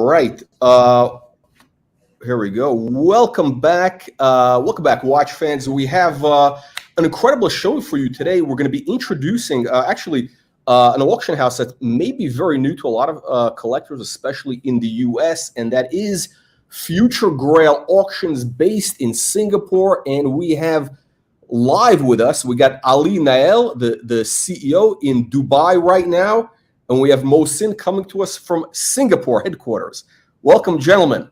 right. Here we go. Welcome back. Watch fans. We have an incredible show for you today. We're going to be introducing an auction house that may be very new to a lot of collectors, especially in the US, and that is Future Grail Auctions based in Singapore. And we have live with us, we got Ali Nael, the CEO in Dubai right now, and we have Mohsin coming to us from Singapore headquarters. Welcome, gentlemen.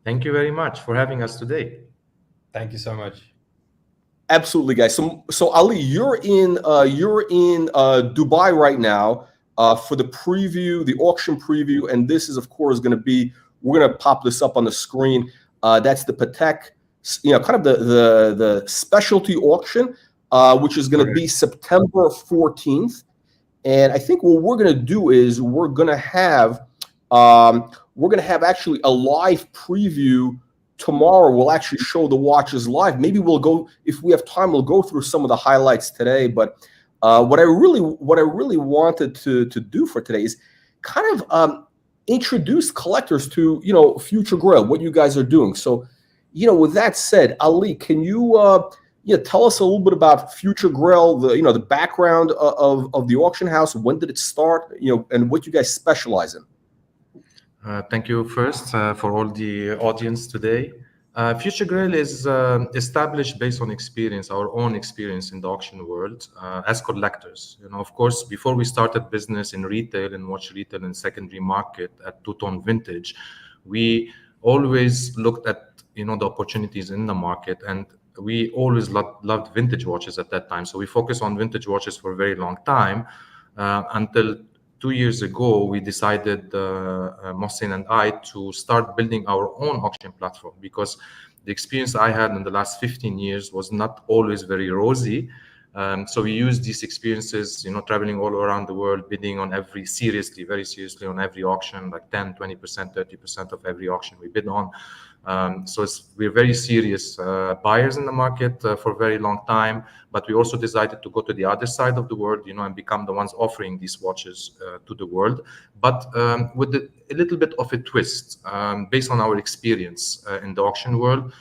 Thank you very much for having us today. Thank you so much. Absolutely, guys. So Ali, you're in Dubai right now for the preview, the auction preview, and this is of course going to be. We're going to pop this up on the screen. That's the PATEK, kind of the specialty auction, which is going to be September 14th. And I think what we're going to do is we're going to have actually a live preview tomorrow. We'll actually show the watches live. Maybe we'll go, if we have time, we'll go through some of the highlights today. But what I really wanted to do for today is kind of introduce collectors to Future Grail, what you guys are doing. So with that said, Ali, can you tell us a little bit about Future Grail, the background of the auction house? When did it start? And what you guys specialize in? Thank you first for all the audience today. Future Grail is established based on experience, our own experience in the auction world as collectors. Of course, before we started business in retail and watch retail and secondary market at two-tone vintage, we always looked at the opportunities in the market, and we always loved vintage watches at that time. So we focused on vintage watches for a very long time until 2 years ago, we decided, Mohsin and I, to start building our own auction platform, because the experience I had in the last 15 years was not always very rosy. So we used these experiences, traveling all around the world, bidding on very seriously on every auction, like 10, 20%, 30% of every auction we bid on. So we're very serious buyers in the market for a very long time, but we also decided to go to the other side of the world, and become the ones offering these watches to the world, but with a little bit of a twist based on our experience in the auction world.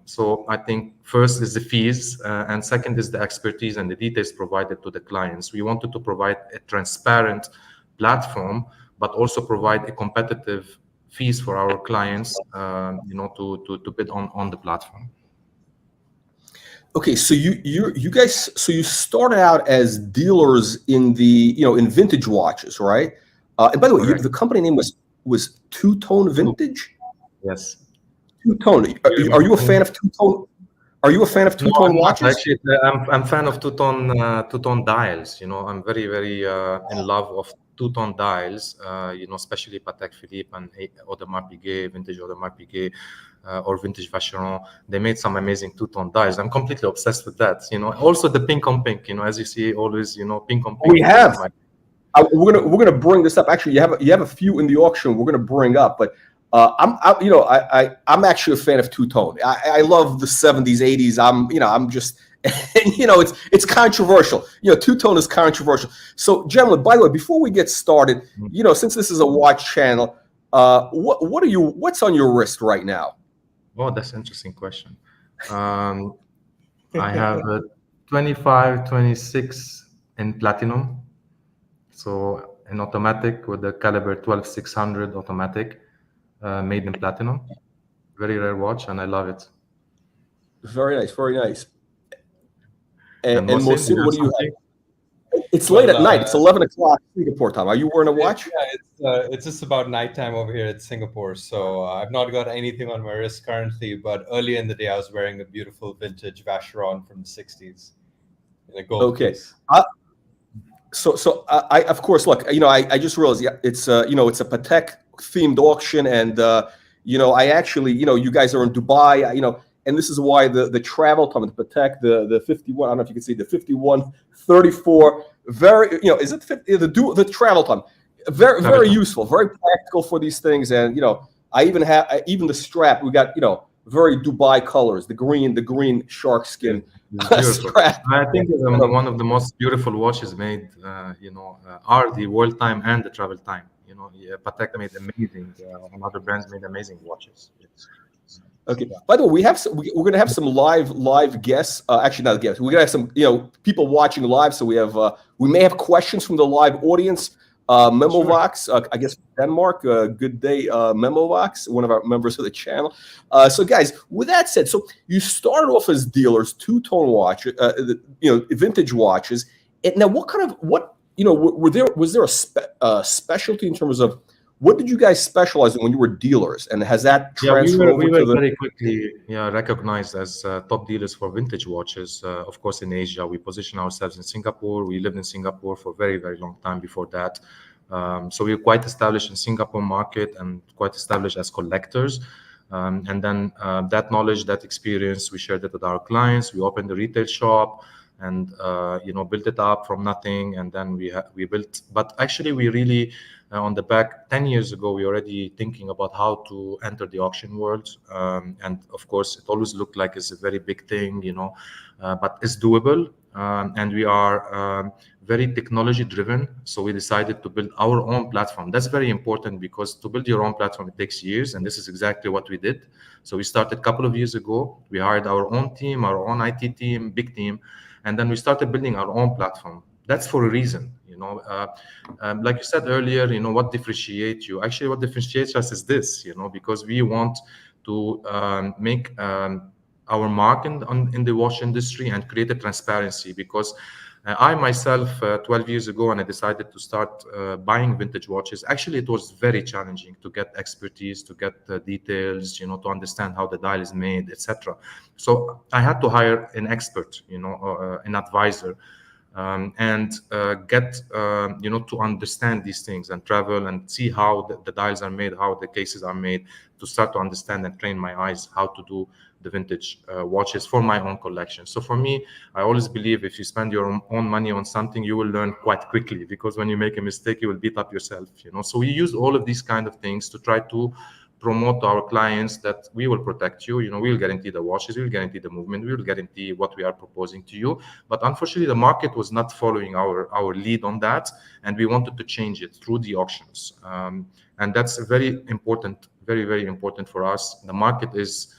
So I think first is the fees, and second is the expertise and the details provided to the clients. We wanted to provide a transparent platform, but also provide a competitive fees for our clients, to bid on the platform. Okay, so you guys, you started out as dealers in the in vintage watches, right? And by the way, the company name was Two-Tone Vintage. Yes. Two-Tone. Are you a fan of Two-Tone? Are you a fan of Two-Tone watches? Actually, I'm fan of two-tone dials. I'm very, very in love of two-tone dials. Especially Patek Philippe and Audemars Piguet, vintage Audemars Piguet, or vintage Vacheron. They made some amazing two-tone dials. I'm completely obsessed with that. Also the pink on pink. As you see, always pink on pink. We have. We're gonna bring this up. Actually, you have a few in the auction we're gonna bring up, but. I'm actually a fan of two-tone. I love the 70s, 80s. I'm just, it's controversial. Two-tone is controversial. So, gentlemen, by the way, before we get started, since this is a watch channel, what's on your wrist right now? Oh, that's an interesting question. I have a 25, 26 in platinum. So an automatic with the caliber 12600 automatic. Made in platinum, very rare watch, and I love it. Very nice, very nice. And Mohsin, what do you have? It's late at night. It's 11 o'clock Singapore time. Are you wearing a watch? Yeah, it's just about nighttime over here at Singapore. So I've not got anything on my wrist currently, but earlier in the day I was wearing a beautiful vintage Vacheron from the 60s in a gold case. So I of course look. I just realized it's it's a Patek themed auction, and I actually you guys are in Dubai, and this is why the travel time, the Patek, the 51, I don't know if you can see the 5134, very is it 50, the travel time, very useful, very practical for these things. And I even have the strap, we got very Dubai colors, the green shark skin strap. I think one of the most beautiful watches made are the world time and the travel time. Patek made amazing, and other brands made amazing watches. Okay. By the way, we're going to have some live guests. Actually, not guests. We're going to have some people watching live. So we may have questions from the live audience. Memovox, I guess Denmark. Good day, Memovox, one of our members of the channel. So guys, with that said, so you started off as dealers, two-tone watches, vintage watches. And now, was there a specialty in terms of what did you guys specialize in when you were dealers, and has that transferred over we to were very quickly recognized as top dealers for vintage watches. Of course, in Asia, we position ourselves in Singapore. We lived in Singapore for a very, very long time before that. So we were quite established in Singapore market and quite established as collectors. And then that knowledge, that experience, we shared it with our clients. We opened a retail shop and built it up from nothing. And then we built, but actually we really on the back 10 years ago, we already thinking about how to enter the auction world. And of course, it always looked like it's a very big thing, but it's doable. And we are very technology driven. So we decided to build our own platform. That's very important because to build your own platform, it takes years. And this is exactly what we did. So we started a couple of years ago. We hired our own team, our own IT team, big team. And then we started building our own platform. That's for a reason. Like you said earlier, what differentiates you? Actually, what differentiates us is this, because we want to make our mark in the watch industry and create a transparency. Because I myself, 12 years ago, when I decided to start buying vintage watches, actually it was very challenging to get expertise, to get details, to understand how the dial is made, etc. So I had to hire an expert, an advisor. And get to understand these things and travel and see how the dials are made, how the cases are made, to start to understand and train my eyes how to do the vintage watches for my own collection. So for me, I always believe if you spend your own money on something, you will learn quite quickly, because when you make a mistake, you will beat up yourself. So we use all of these kind of things to try to promote to our clients that we will protect you. We will guarantee the watches, we will guarantee the movement, we will guarantee what we are proposing to you. But unfortunately, the market was not following our lead on that, and we wanted to change it through the auctions. And that's very important, very, very important for us. The market is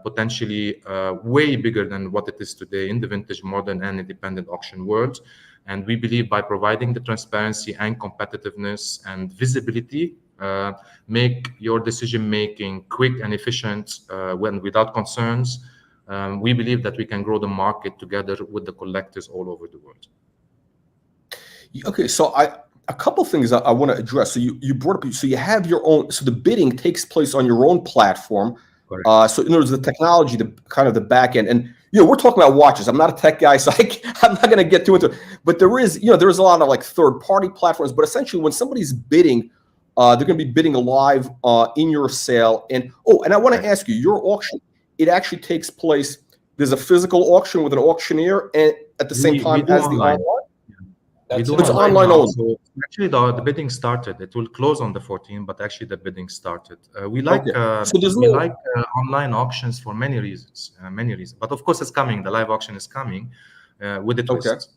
potentially way bigger than what it is today in the vintage, modern, and independent auction world. And we believe by providing the transparency and competitiveness and visibility, make your decision making quick and efficient without concerns. We believe that we can grow the market together with the collectors all over the world. Okay, so a couple things I want to address. So you brought up, so you have your own, so the bidding takes place on your own platform. So in other words, the technology, the kind of the back end, and we're talking about watches. I'm not a tech guy, so I'm not going to get too into it. But there is a lot of like third-party platforms. But essentially, when somebody's bidding, they're going to be bidding live in your sale. And I want to ask you, your auction, it actually takes place. There's a physical auction with an auctioneer, and at the same time as the online. It's online only. So actually, the bidding started. It will close on the 14th, but actually the bidding started. We like online auctions for many reasons. But of course, it's coming. The live auction is coming with a twist.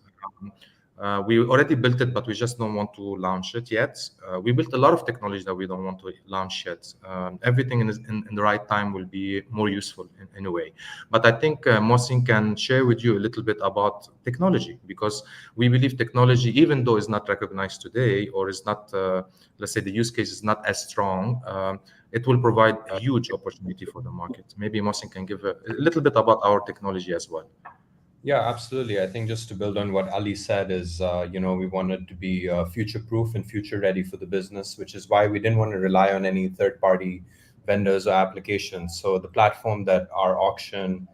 We already built it, but we just don't want to launch it yet. We built a lot of technology that we don't want to launch yet. Everything in the right time will be more useful in a way. But I think Mohsin can share with you a little bit about technology, because we believe technology, even though it's not recognized today, or is not, let's say the use case is not as strong, it will provide a huge opportunity for the market. Maybe Mohsin can give a little bit about our technology as well. Yeah, absolutely. I think just to build on what Ali said is, we wanted to be future-proof and future-ready for the business, which is why we didn't want to rely on any third-party vendors or applications. So the platform that our auction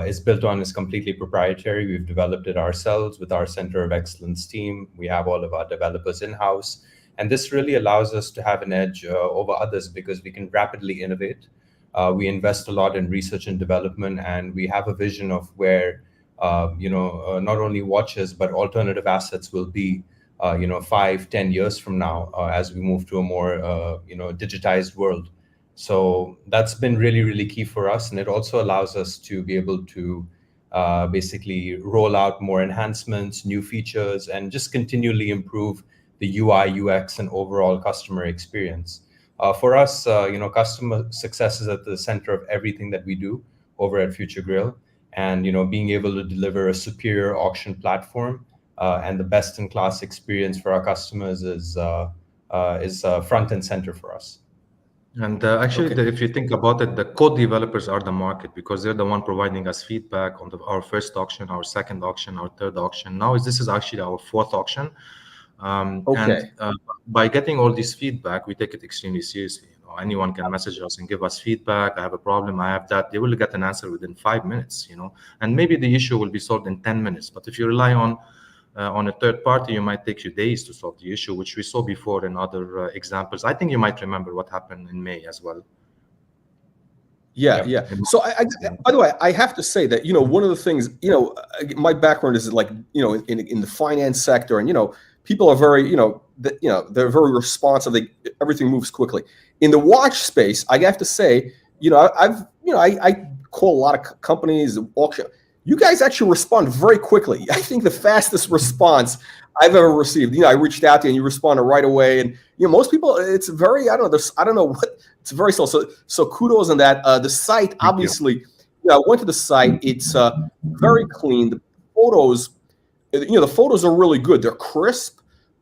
is built on is completely proprietary. We've developed it ourselves with our Center of Excellence team. We have all of our developers in-house. And this really allows us to have an edge over others because we can rapidly innovate. We invest a lot in research and development, and we have a vision of where not only watches, but alternative assets will be, 5-10 years from now as we move to a more, digitized world. So that's been really, really key for us. And it also allows us to be able to basically roll out more enhancements, new features, and just continually improve the UI, UX, and overall customer experience. For us, customer success is at the center of everything that we do over at Future Grail, and being able to deliver a superior auction platform and the best-in-class experience for our customers is front and center for us. And actually, if you think about it, the code developers are the market because they're the one providing us feedback on our first auction, our second auction, our third auction. Now, this is actually our fourth auction. And by getting all this feedback, we take it extremely seriously. Anyone can message us and give us feedback. I have a problem. I have that. They will get an answer within 5 minutes, and maybe the issue will be solved in 10 minutes. But if you rely on a third party, you might take you days to solve the issue, which we saw before in other examples. I think you might remember what happened in May as well. Yeah. So by the way, I have to say that, one of the things, my background is like, in the finance sector, and, people are very, they're very responsive. Everything moves quickly. In the watch space, I have to say, I call a lot of companies, auction. You guys actually respond very quickly. I think the fastest response I've ever received. I reached out to you and you responded right away. And most people, it's very, I don't know what, it's very slow. So kudos on that. The site, obviously, I went to the site. It's very clean. The photos, the photos are really good. They're crisp.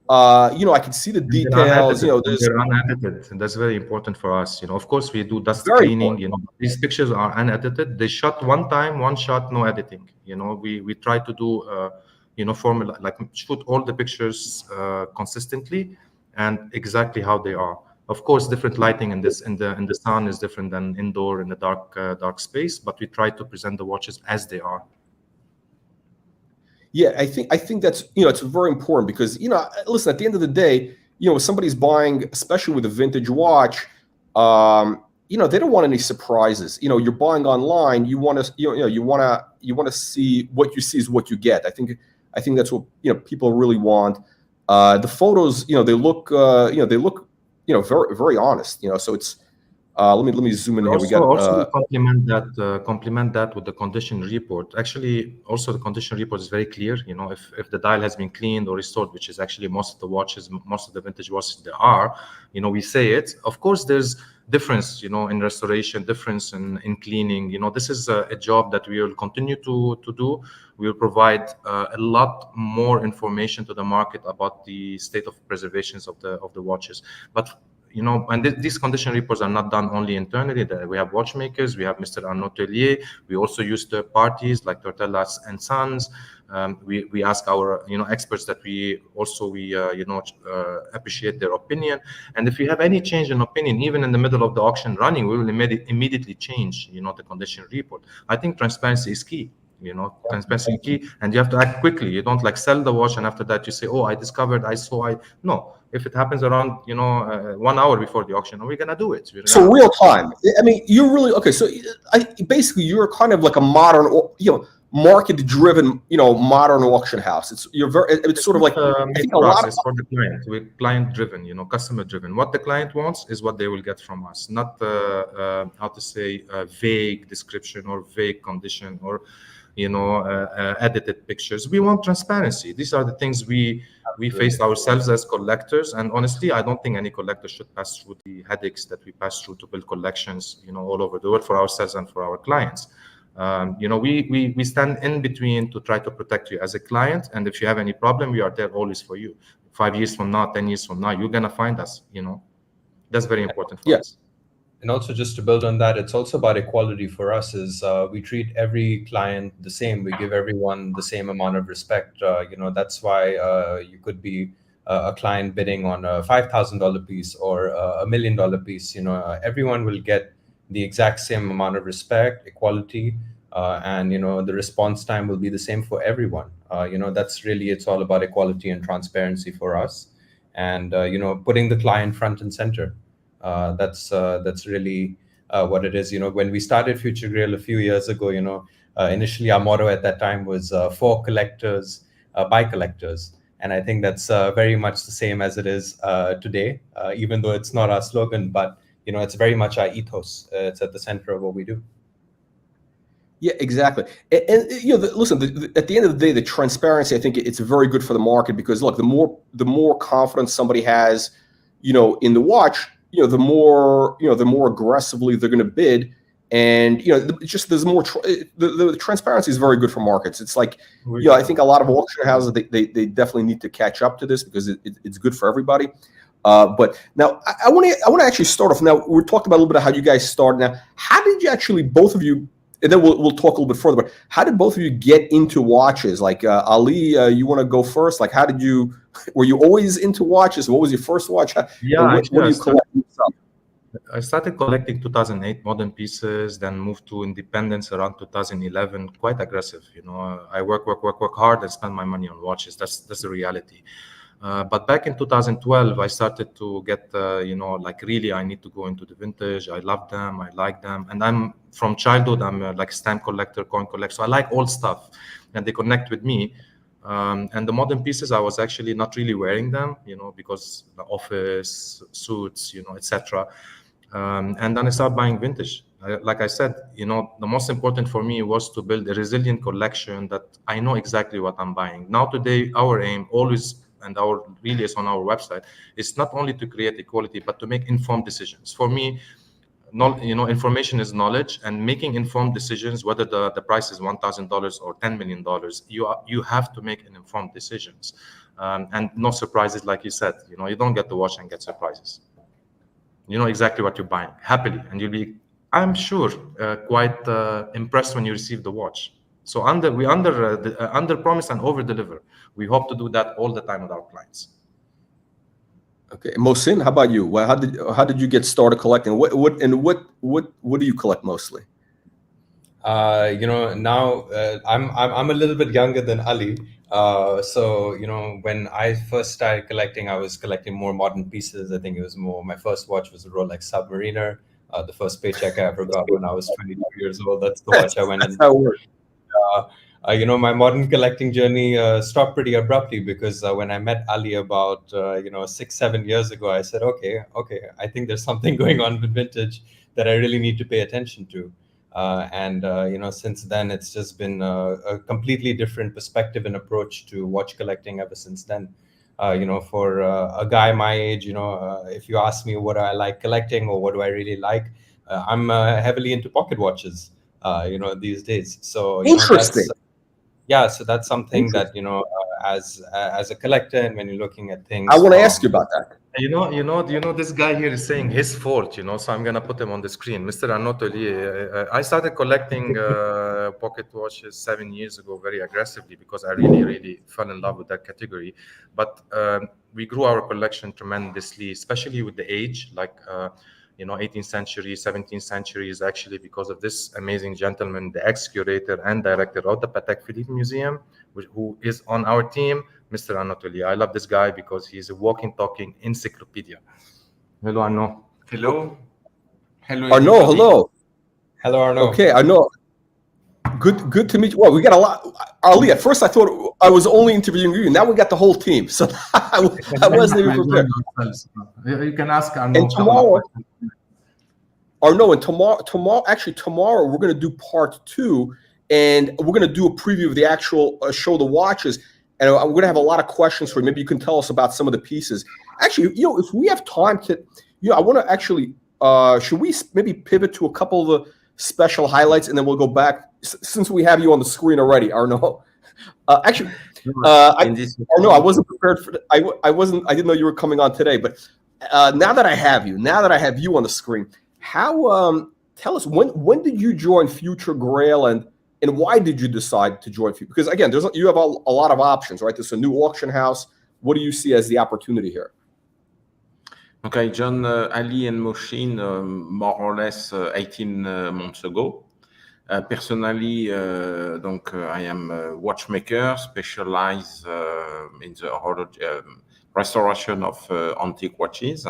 I can see the details. They're unedited, and that's very important for us. Of course, we do dust cleaning. These pictures are unedited. They shot one time, one shot, no editing. We try to do formula, like shoot all the pictures consistently and exactly how they are. Of course, different lighting in the sun is different than indoor in the dark space, but we try to present the watches as they are. Yeah, I think that's, it's very important because, listen, at the end of the day, if somebody's buying, especially with a vintage watch, they don't want any surprises. You're buying online, you want to see what you see is what you get. I think that's what, people really want. The photos, they look very, very honest, so it's, let me zoom in here. We got also complement that with the condition report. Actually, also the condition report is very clear. If the dial has been cleaned or restored, which is actually most of the watches, most of the vintage watches there are, we say it. Of course, there's difference, in restoration, difference in cleaning. This is a job that we will continue to do. We will provide a lot more information to the market about the state of preservations of the watches, but. And these condition reports are not done only internally. We have watchmakers, we have Mr. Arnaud Tellier. We also use third parties like Tortellas and Sons. We ask our experts that we appreciate their opinion. And if you have any change in opinion, even in the middle of the auction running, we will immediately change the condition report. I think transparency is key. Transparency is key, and you have to act quickly. You don't like sell the watch and after that you say, oh, I discovered, no. If it happens around 1 hour before the auction, we're gonna do it. So real time. I mean, you're really okay. So basically, you're kind of like a modern, market-driven, modern auction house. It's sort of like I think a lot of for the client. We're client-driven, customer-driven. What the client wants is what they will get from us, not vague description or vague condition or edited pictures. We want transparency. These are the things we face ourselves as collectors, and honestly, I don't think any collector should pass through the headaches that we pass through to build collections, all over the world for ourselves and for our clients. We stand in between to try to protect you as a client, and if you have any problem, we are there always for you. 5 years from now, 10 years from now, you're gonna find us. That's very important for us. And also, just to build on that, it's also about equality for us. Is we treat every client the same. We give everyone the same amount of respect. That's why you could be a client bidding on a $5,000 piece or a $1 million piece. Everyone will get the exact same amount of respect, equality, and the response time will be the same for everyone. That's really, it's all about equality and transparency for us, and putting the client front and center. That's really what it is. When we started Future Grail a few years ago, initially our motto at that time was for collectors, by collectors. And I think that's very much the same as it is today, even though it's not our slogan, but it's very much our ethos. It's at the center of what we do. Yeah, exactly. And listen, at the end of the day, the transparency, I think it's very good for the market because look, the more confidence somebody has, in the watch, the more aggressively they're going to bid. And, it's just there's more, the transparency is very good for markets. It's like, I think a lot of auction houses, they definitely need to catch up to this because it's good for everybody. But now I want to actually start off. Now we talked about a little bit of how you guys started. Now, how did you actually, both of you, and then we'll talk a little bit further, but how did both of you get into watches? Like Ali, you want to go first? Like, were you always into watches? What was your first watch? Yeah, what do you collect yourself? I started collecting 2008 modern pieces, then moved to independence around 2011. Quite aggressive, I work hard and spend my money on watches. That's the reality. But back in 2012, I started to get, like really, I need to go into the vintage. I love them, I like them, and I'm from childhood. I'm like stamp collector, coin collector. So I like old stuff, and they connect with me. And the modern pieces, I was actually not really wearing them, because the office suits, etc. And then I started buying vintage. Like I said, the most important for me was to build a resilient collection that I know exactly what I'm buying. Now today, our aim always, and our release on our website, is not only to create equality, but to make informed decisions. For me, information is knowledge, and making informed decisions, whether the price is $1,000 or $10 million, you have to make an informed decisions. And no surprises, like you said. You don't get to watch and get surprises. You know exactly what you're buying, happily, and you'll be, I'm sure, quite impressed when you receive the watch. So we under promise and over deliver. We hope to do that all the time with our clients. Okay, Mohsin, how about you? Well, how did you get started collecting? What do you collect mostly? Now I'm a little bit younger than Ali. So when I first started collecting, I was collecting more modern pieces. I think it was more. My first watch was a Rolex Submariner. The first paycheck I ever got when I was 22 years old. That's the watch I went in. How it works. My modern collecting journey stopped pretty abruptly because when I met Ali about 6-7 years ago, I said, okay, I think there's something going on with vintage that I really need to pay attention to. Since then, it's just been a completely different perspective and approach to watch collecting ever since then. For a guy my age, if you ask me what I like collecting or what do I really like, I'm heavily into pocket watches, these days. So, Interesting. so that's something that, as a collector, and when you're looking at things. I want to ask you about that. This guy here is saying his fault, so I'm going to put him on the screen. Mr. Anatoli, I started collecting pocket watches 7 years ago very aggressively because I really, really fell in love with that category. But we grew our collection tremendously, especially with the age, like 18th century, 17th century, is actually because of this amazing gentleman, the ex-curator and director of the PATEK Philippe Museum, who is on our team, Mr. Anatoli. I love this guy because he's a walking, talking encyclopedia. Hello, Arnaud. Hello. Hello. Arnaud, hello. Hello, Arnaud. Okay, Arnaud. Good to meet you. Well, we got a lot. Ali, at first I thought I was only interviewing you. Now we got the whole team. So I wasn't even prepared. You can ask Arnaud. And tomorrow, tomorrow we're going to do part 2, and we're going to do a preview of the actual show, the watches. And we're going to have a lot of questions for you. Maybe you can tell us about some of the pieces. Actually, if we have time to, I want to actually, should we maybe pivot to a couple of the special highlights, and then we'll go back since we have you on the screen already, Arnaud. Actually, Arnaud, I wasn't prepared for. I didn't know you were coming on today. But now that I have you on the screen, tell us when did you join Future Grail, and why did you decide to join Future? Because again, you have a lot of options, right? There's a new auction house. What do you see as the opportunity here? Okay, John, Ali and Mohsin, more or less 18 months ago. Personally, I am a watchmaker, specialized in the restoration of antique watches.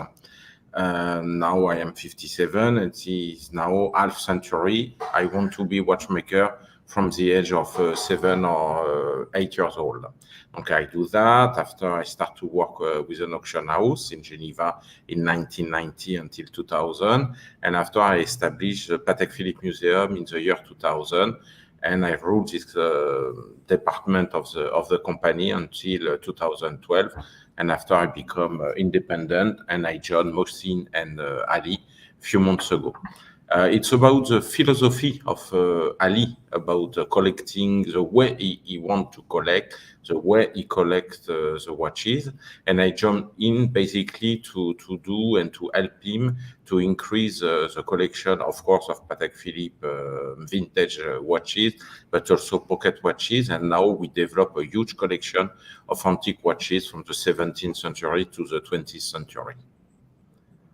Now I am 57, and it is now half century. I want to be watchmaker from the age of 7 or 8 years old. Okay, I do that. After I start to work with an auction house in Geneva in 1990 until 2000. And after I established the PATEK Philippe Museum in the year 2000. And I ruled this department of the company until 2012. And after I become independent, and I joined Mohsin and Ali a few months ago. It's about the philosophy of Ali, about collecting, the way he wants to collect, the way he collects the watches. And I jump in basically to do and to help him to increase the collection, of course, of Patek Philippe vintage watches, but also pocket watches. And now we develop a huge collection of antique watches from the 17th century to the 20th century.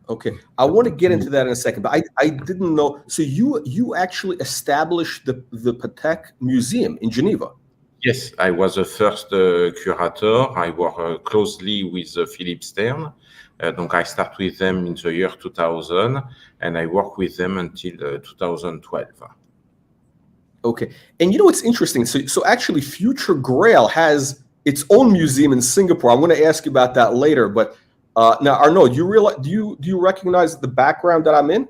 Okay, I want to get into that in a second, but I didn't know. So you actually established the Patek Museum in Geneva? Yes, I was the first curator. I work closely with Philippe Stern. Donc I start with them in the year 2000, and I work with them until 2012. Okay, and you know what's interesting? So actually, Future Grail has its own museum in Singapore. I'm going to ask you about that later, but. Now, Arnaud, do you recognize the background that I'm in?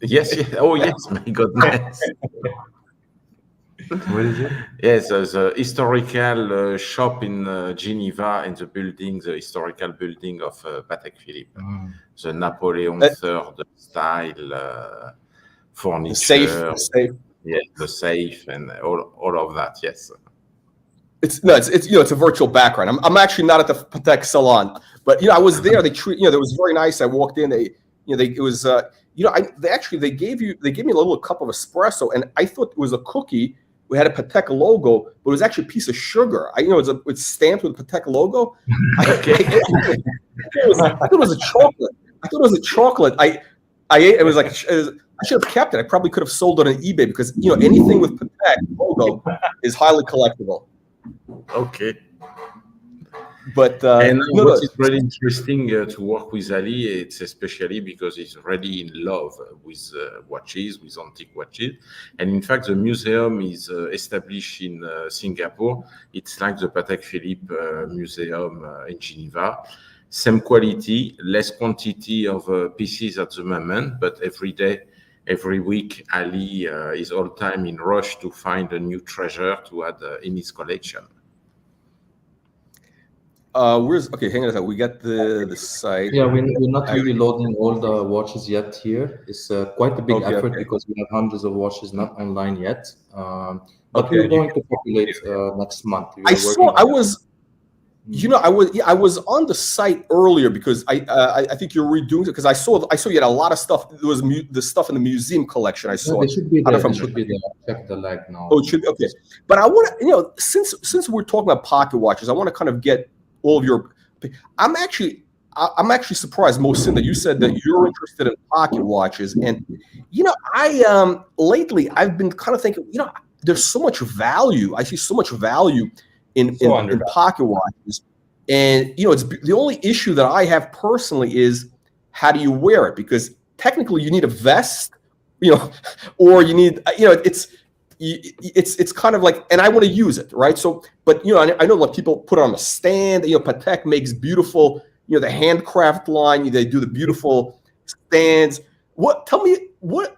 Yes. Oh, yes. My goodness. What is it? Yes, there's a historical shop in Geneva, in the building, the historical building of Patek Philippe, the Napoleon III style furniture. The safe. Yes, the safe and all of that. Yes. It's a virtual background. I'm actually not at the Patek Salon, but I was there. They that was very nice. I walked in. They gave me a little cup of espresso, and I thought it was a cookie. We had a Patek logo, but it was actually a piece of sugar. It's stamped with a Patek logo. I thought it was a chocolate. I thought it was a chocolate. I ate. It was like I should have kept it. I probably could have sold it on eBay because anything with Patek logo is highly collectible. Okay. But what is really interesting to work with Ali, it's especially because he's really in love with watches, with antique watches. And in fact, the museum is established in Singapore. It's like the Patek Philippe Museum in Geneva. Same quality, less quantity of pieces at the moment, but every day, every week, Ali is all time in rush to find a new treasure to add in his collection. Okay, hang on a second. We got the site. Yeah, we're not really loading all the watches yet here. It's quite a big effort because we have hundreds of watches not online yet. But we're going to populate next month. I was on the site earlier because I think you're redoing it because I saw you had a lot of stuff. There was the stuff in the museum collection. I saw. It should be there. It should be there. Check the leg now. Oh, it should be okay. But I want to, since we're talking about pocket watches, I want to kind of get all of your. I'm actually surprised, Mohsin, that you said that you're interested in pocket watches, and lately I've been kind of thinking, there's so much value. I see so much value in pocket watches, and it's the only issue that I have personally is how do you wear it, because technically you need a vest, or you need it's kind of like, and I want to use it, right? So, but I know like people put it on a stand. Patek makes beautiful, the handcraft line. They do the beautiful stands. Tell me what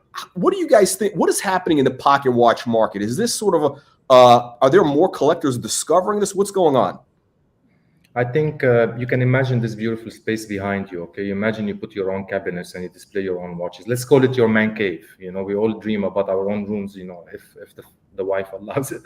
do you guys think? What is happening in the pocket watch market? Is this sort of are there more collectors discovering this? What's going on? I think you can imagine this beautiful space behind you. Okay, imagine you put your own cabinets and you display your own watches. Let's call it your man cave. We all dream about our own rooms. If the wife allows it.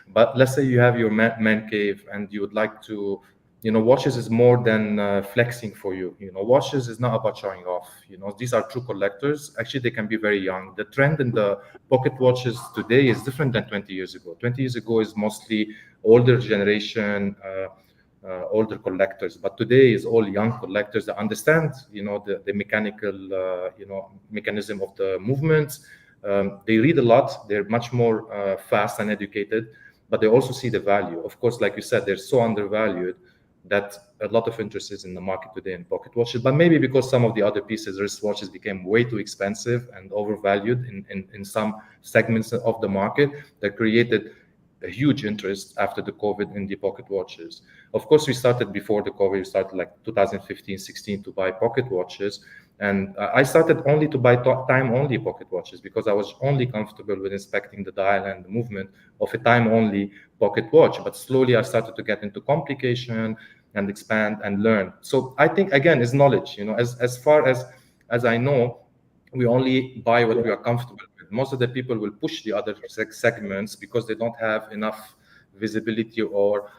But let's say you have your man cave and you would like to. Watches is more than flexing for you. Watches is not about showing off. These are true collectors. Actually, they can be very young. The trend in the pocket watches today is different than 20 years ago. 20 years ago is mostly older generation. Older collectors, but today is all young collectors that understand, the mechanical, mechanism of the movements. They read a lot. They're much more fast and educated, but they also see the value. Of course, like you said, they're so undervalued. that a lot of interest is in the market today in pocket watches, but maybe because some of the other pieces, wristwatches, became way too expensive and overvalued in some segments of the market, that created a huge interest after the COVID in the pocket watches. Of course, we started before the COVID. We started like 2015, 16 to buy pocket watches. And I started only to buy time-only pocket watches because I was only comfortable with inspecting the dial and the movement of a time-only pocket watch. But slowly I started to get into complication and expand and learn. So I think, again, is knowledge. As far as I know, we only buy what we are comfortable with. Most of the people will push the other segments because they don't have enough visibility or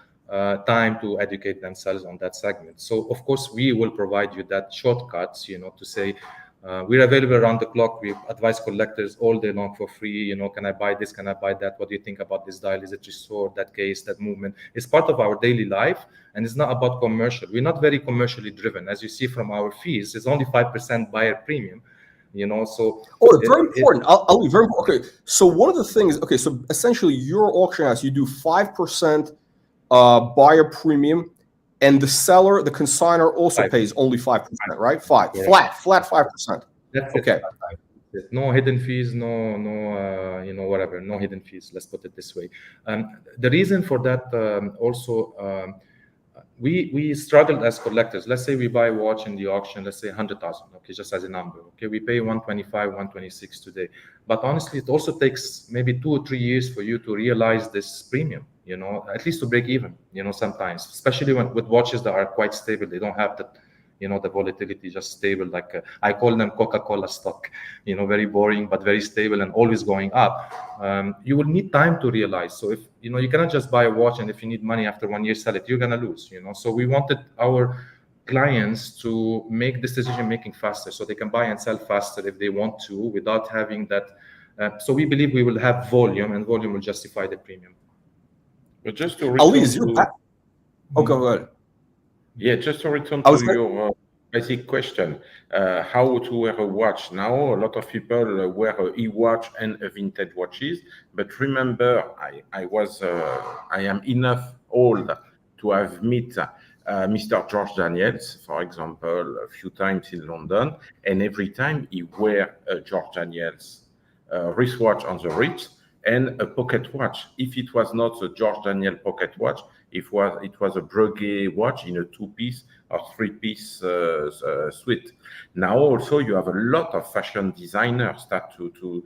time to educate themselves on that segment. So of course we will provide you that shortcuts, to say we're available around the clock. We advise collectors all day long for free. Can I buy this? Can I buy that? What do you think about this dial? Is it restored? That case, that movement is part of our daily life, and it's not about commercial. We're not very commercially driven, as you see from our fees. It's only 5% buyer premium. So very important. I'll be very okay. So one of the things, so essentially your auction house, you do 5% buyer premium, and the seller, the consignor, also 5%. Pays only 5%, right? Flat 5%. That's okay. It. No hidden fees, no, whatever, no hidden fees. Let's put it this way. The reason for that also. We struggled as collectors. Let's say we buy a watch in the auction, let's say 100,000, okay, just as a number. Okay, we pay 125, 126 today. But honestly, it also takes maybe 2 or 3 years for you to realize this premium, at least to break even, sometimes, especially with watches that are quite stable. They don't have that, the volatility, just stable. Like I call them Coca-Cola stock, very boring, but very stable and always going up. You will need time to realize. So if, you cannot just buy a watch and if you need money after 1 year, sell it, you're going to lose, So we wanted our clients to make this decision making faster, so they can buy and sell faster if they want to, without having that. So we believe we will have volume, and volume will justify the premium. But just to return go ahead. Yeah, just to return to your basic question, how to wear a watch now. A lot of people wear an e-watch and a vintage watches, but remember, I am enough old to have met Mr. George Daniels, for example, a few times in London, and every time he wear a George Daniels wristwatch on the wrist and a pocket watch. If it was not a George Daniel pocket watch, it was a Breguet watch in a 2-piece or 3-piece suite. Now also you have a lot of fashion designers start to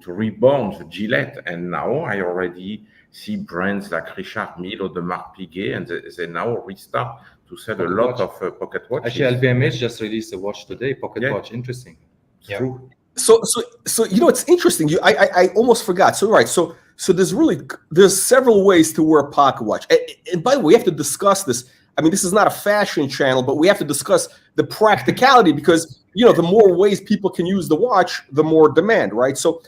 reborn the Gillette, and now I already see brands like Richard Mille or the Marc Piguet, and they now restart to sell a lot of pocket watches. Actually, LVMH just released a watch today, pocket watch. Interesting. Yeah. True. So it's interesting. I almost forgot. So right. So there's several ways to wear a pocket watch. And by the way, we have to discuss this. I mean, this is not a fashion channel, but we have to discuss the practicality, because the more ways people can use the watch, the more demand, right? So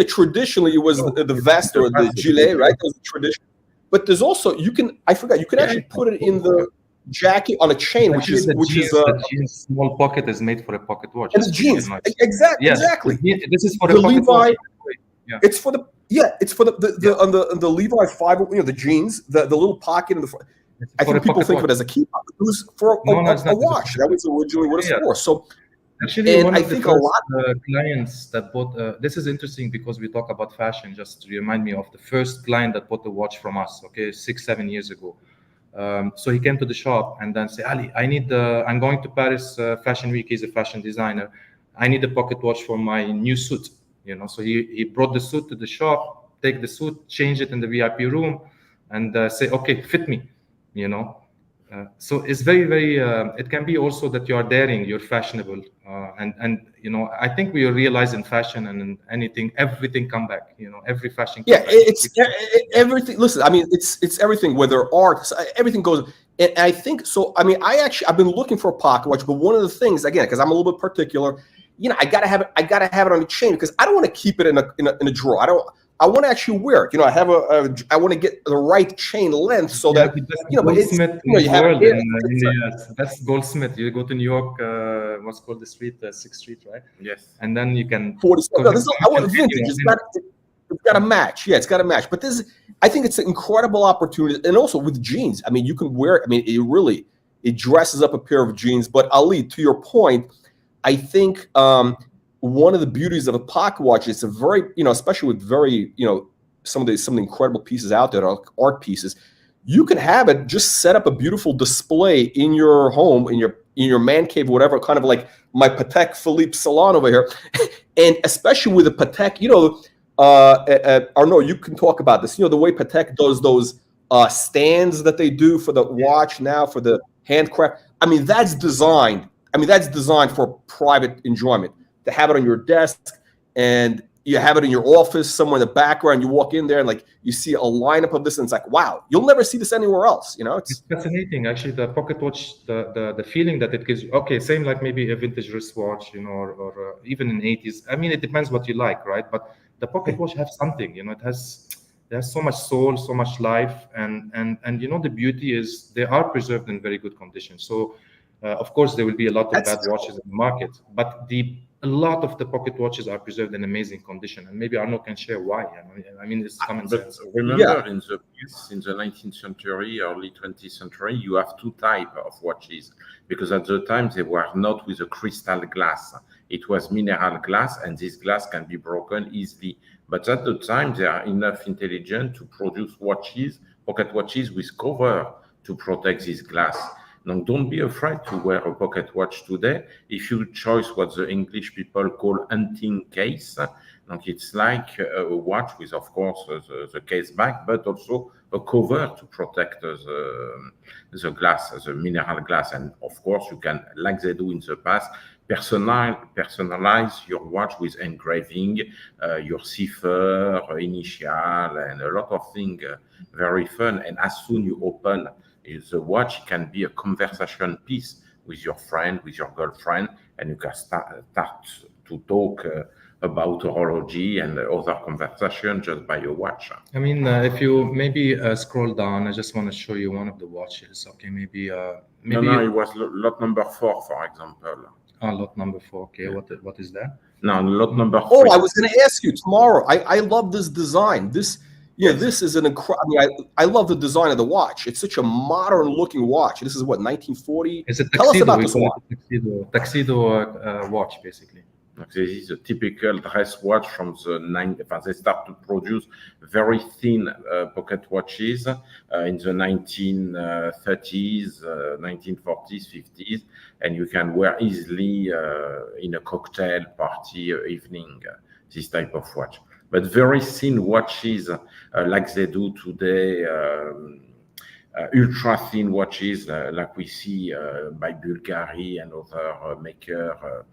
traditionally it was the vest or the gilet, right? That was the tradition. But there's also you can actually put it in the jacket on a chain, which is a small pocket is made for a pocket watch. And it's jeans, exactly. This is for the pocket Levi. Watch. Yeah. It's for the on the Levi 5, the jeans, the little pocket in the front. I think people think of it as a key pocket. It was for a watch. That was originally what it's for. So actually, one of the first clients that bought. This is interesting because we talk about fashion. Just to remind me of the first client that bought a watch from us. Okay, 6-7 years ago. So he came to the shop and then said, Ali, I'm going to Paris Fashion Week. He's a fashion designer. I need a pocket watch for my new suit. So he brought the suit to the shop, take the suit, change it in the VIP room, and say, okay, fit me. So it's very, very. It can be also that you are daring, you're fashionable, and I think we realize in fashion and in anything, everything come back. Every fashion. It's everything. Listen, I mean, it's everything. Whether art, everything goes. And I think so. I mean, I've been looking for a pocket watch, but one of the things, again, because I'm a little bit particular, I gotta have it on a chain, because I don't want to keep it in a drawer. I want to actually wear it. I want to get the right chain length so that goldsmith in the world in the US. That's goldsmith. You go to New York, what's called the street, 6th Street, right? Yes. And then you can. 40. I want vintage. It's got to match. Yeah, it's got to match. But I think it's an incredible opportunity. And also with jeans, I mean, you can wear, I mean, it dresses up a pair of jeans. But Ali, to your point, I think one of the beauties of a pocket watch is a very, especially with very, some of the incredible pieces out there, art pieces, you can have it just set up a beautiful display in your home, in your man cave, whatever, kind of like my Patek Philippe salon over here. And especially with a Patek, Arnaud, you can talk about this. The way Patek does those stands that they do for the watch now, for the handcraft. I mean, that's designed for private enjoyment, to have it on your desk, and you have it in your office somewhere in the background. You walk in there and like you see a lineup of this, and it's like, wow, you'll never see this anywhere else. It's fascinating, actually. The pocket watch, the feeling that it gives you. Okay, same like maybe a vintage wristwatch, or even in 80s. I mean, it depends what you like, right? But the pocket watch has something. It has so much soul, so much life, and the beauty is they are preserved in very good condition. So, of course, there will be a lot of bad watches in the market, but a lot of the pocket watches are preserved in amazing condition, and maybe Arnaud can share why. I mean, it's common sense. Remember, in the 19th century, early 20th century, you have two types of watches, because at the time they were not with a crystal glass. It was mineral glass, and this glass can be broken easily. But at the time, they are enough intelligent to produce watches, pocket watches with cover to protect this glass. Now, don't be afraid to wear a pocket watch today. If you choose what the English people call hunting case, it's like a watch with, of course, the case back, but also a cover to protect the glass, the mineral glass. And of course, you can, like they do in the past, personalize your watch with engraving, your cipher, initial, and a lot of things, very fun. And as soon you open the watch, can be a conversation piece with your friend, with your girlfriend, and you can start to talk about horology and other conversation just by a watch. I mean, if you maybe scroll down, I just want to show you one of the watches. Okay, maybe. No, it was lot number 4, for example. Lot number 4. Okay, what is that? No, lot number 3. Oh, I was going to ask you tomorrow. I love this design. This is an incredible. I love the design of the watch. It's such a modern-looking watch. This is what, 1940? It's a tuxedo. Tell us about this watch. Tuxedo watch, basically. This is a typical dress watch from the 90s. They start to produce very thin pocket watches in the 1930s, 1940s, 50s, and you can wear easily in a cocktail party evening, this type of watch. But very thin watches, like they do today, ultra thin watches, like we see by Bulgari and other maker,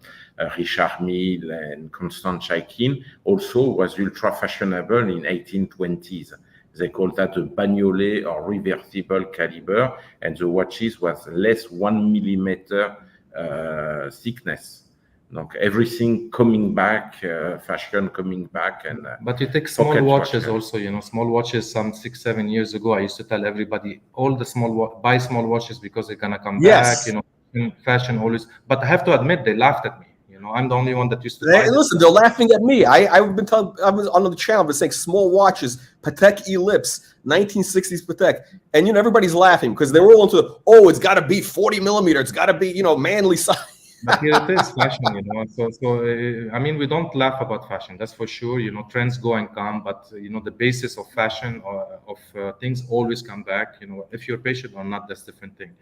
Richard Mille and Constant Chaikin, also was ultra fashionable in 1820s. They call that a bagnolet or reversible caliber, and the watches was less 1 millimeter thickness. Everything coming back, fashion coming back, and but you take small watches also. Small watches. Some 6-7 years ago, I used to tell everybody all the buy small watches because they're gonna come back. In fashion always. But I have to admit, they laughed at me. I'm the only one that used to. Listen, they're laughing at me. I've been telling. I was on the channel, been saying small watches, Patek Philippe, 1960s Patek, and everybody's laughing because they were all into. Oh, it's got to be 40 millimeter. It's got to be manly size. But here it is fashion, So I mean, we don't laugh about fashion. That's for sure. Trends go and come, but the basis of fashion or of things always come back. If you're patient or not, that's a different thing.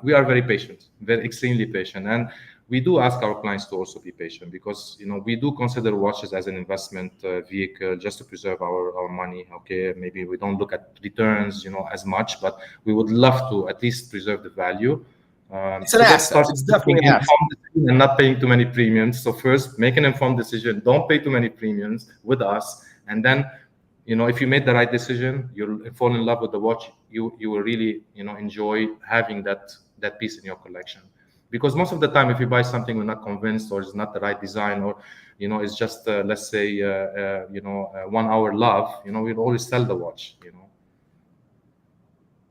We are very patient, very extremely patient, and we do ask our clients to also be patient because we do consider watches as an investment vehicle just to preserve our money. Okay, maybe we don't look at returns, as much, but we would love to at least preserve the value. It's an asset. It's definitely an asset. And not paying too many premiums. So first, make an informed decision. Don't pay too many premiums with us. And then, if you made the right decision, you'll fall in love with the watch. You will really, enjoy having that piece in your collection. Because most of the time, if you buy something we're not convinced or it's not the right design or, it's just, let's say, 1 hour love, we'll always sell the watch,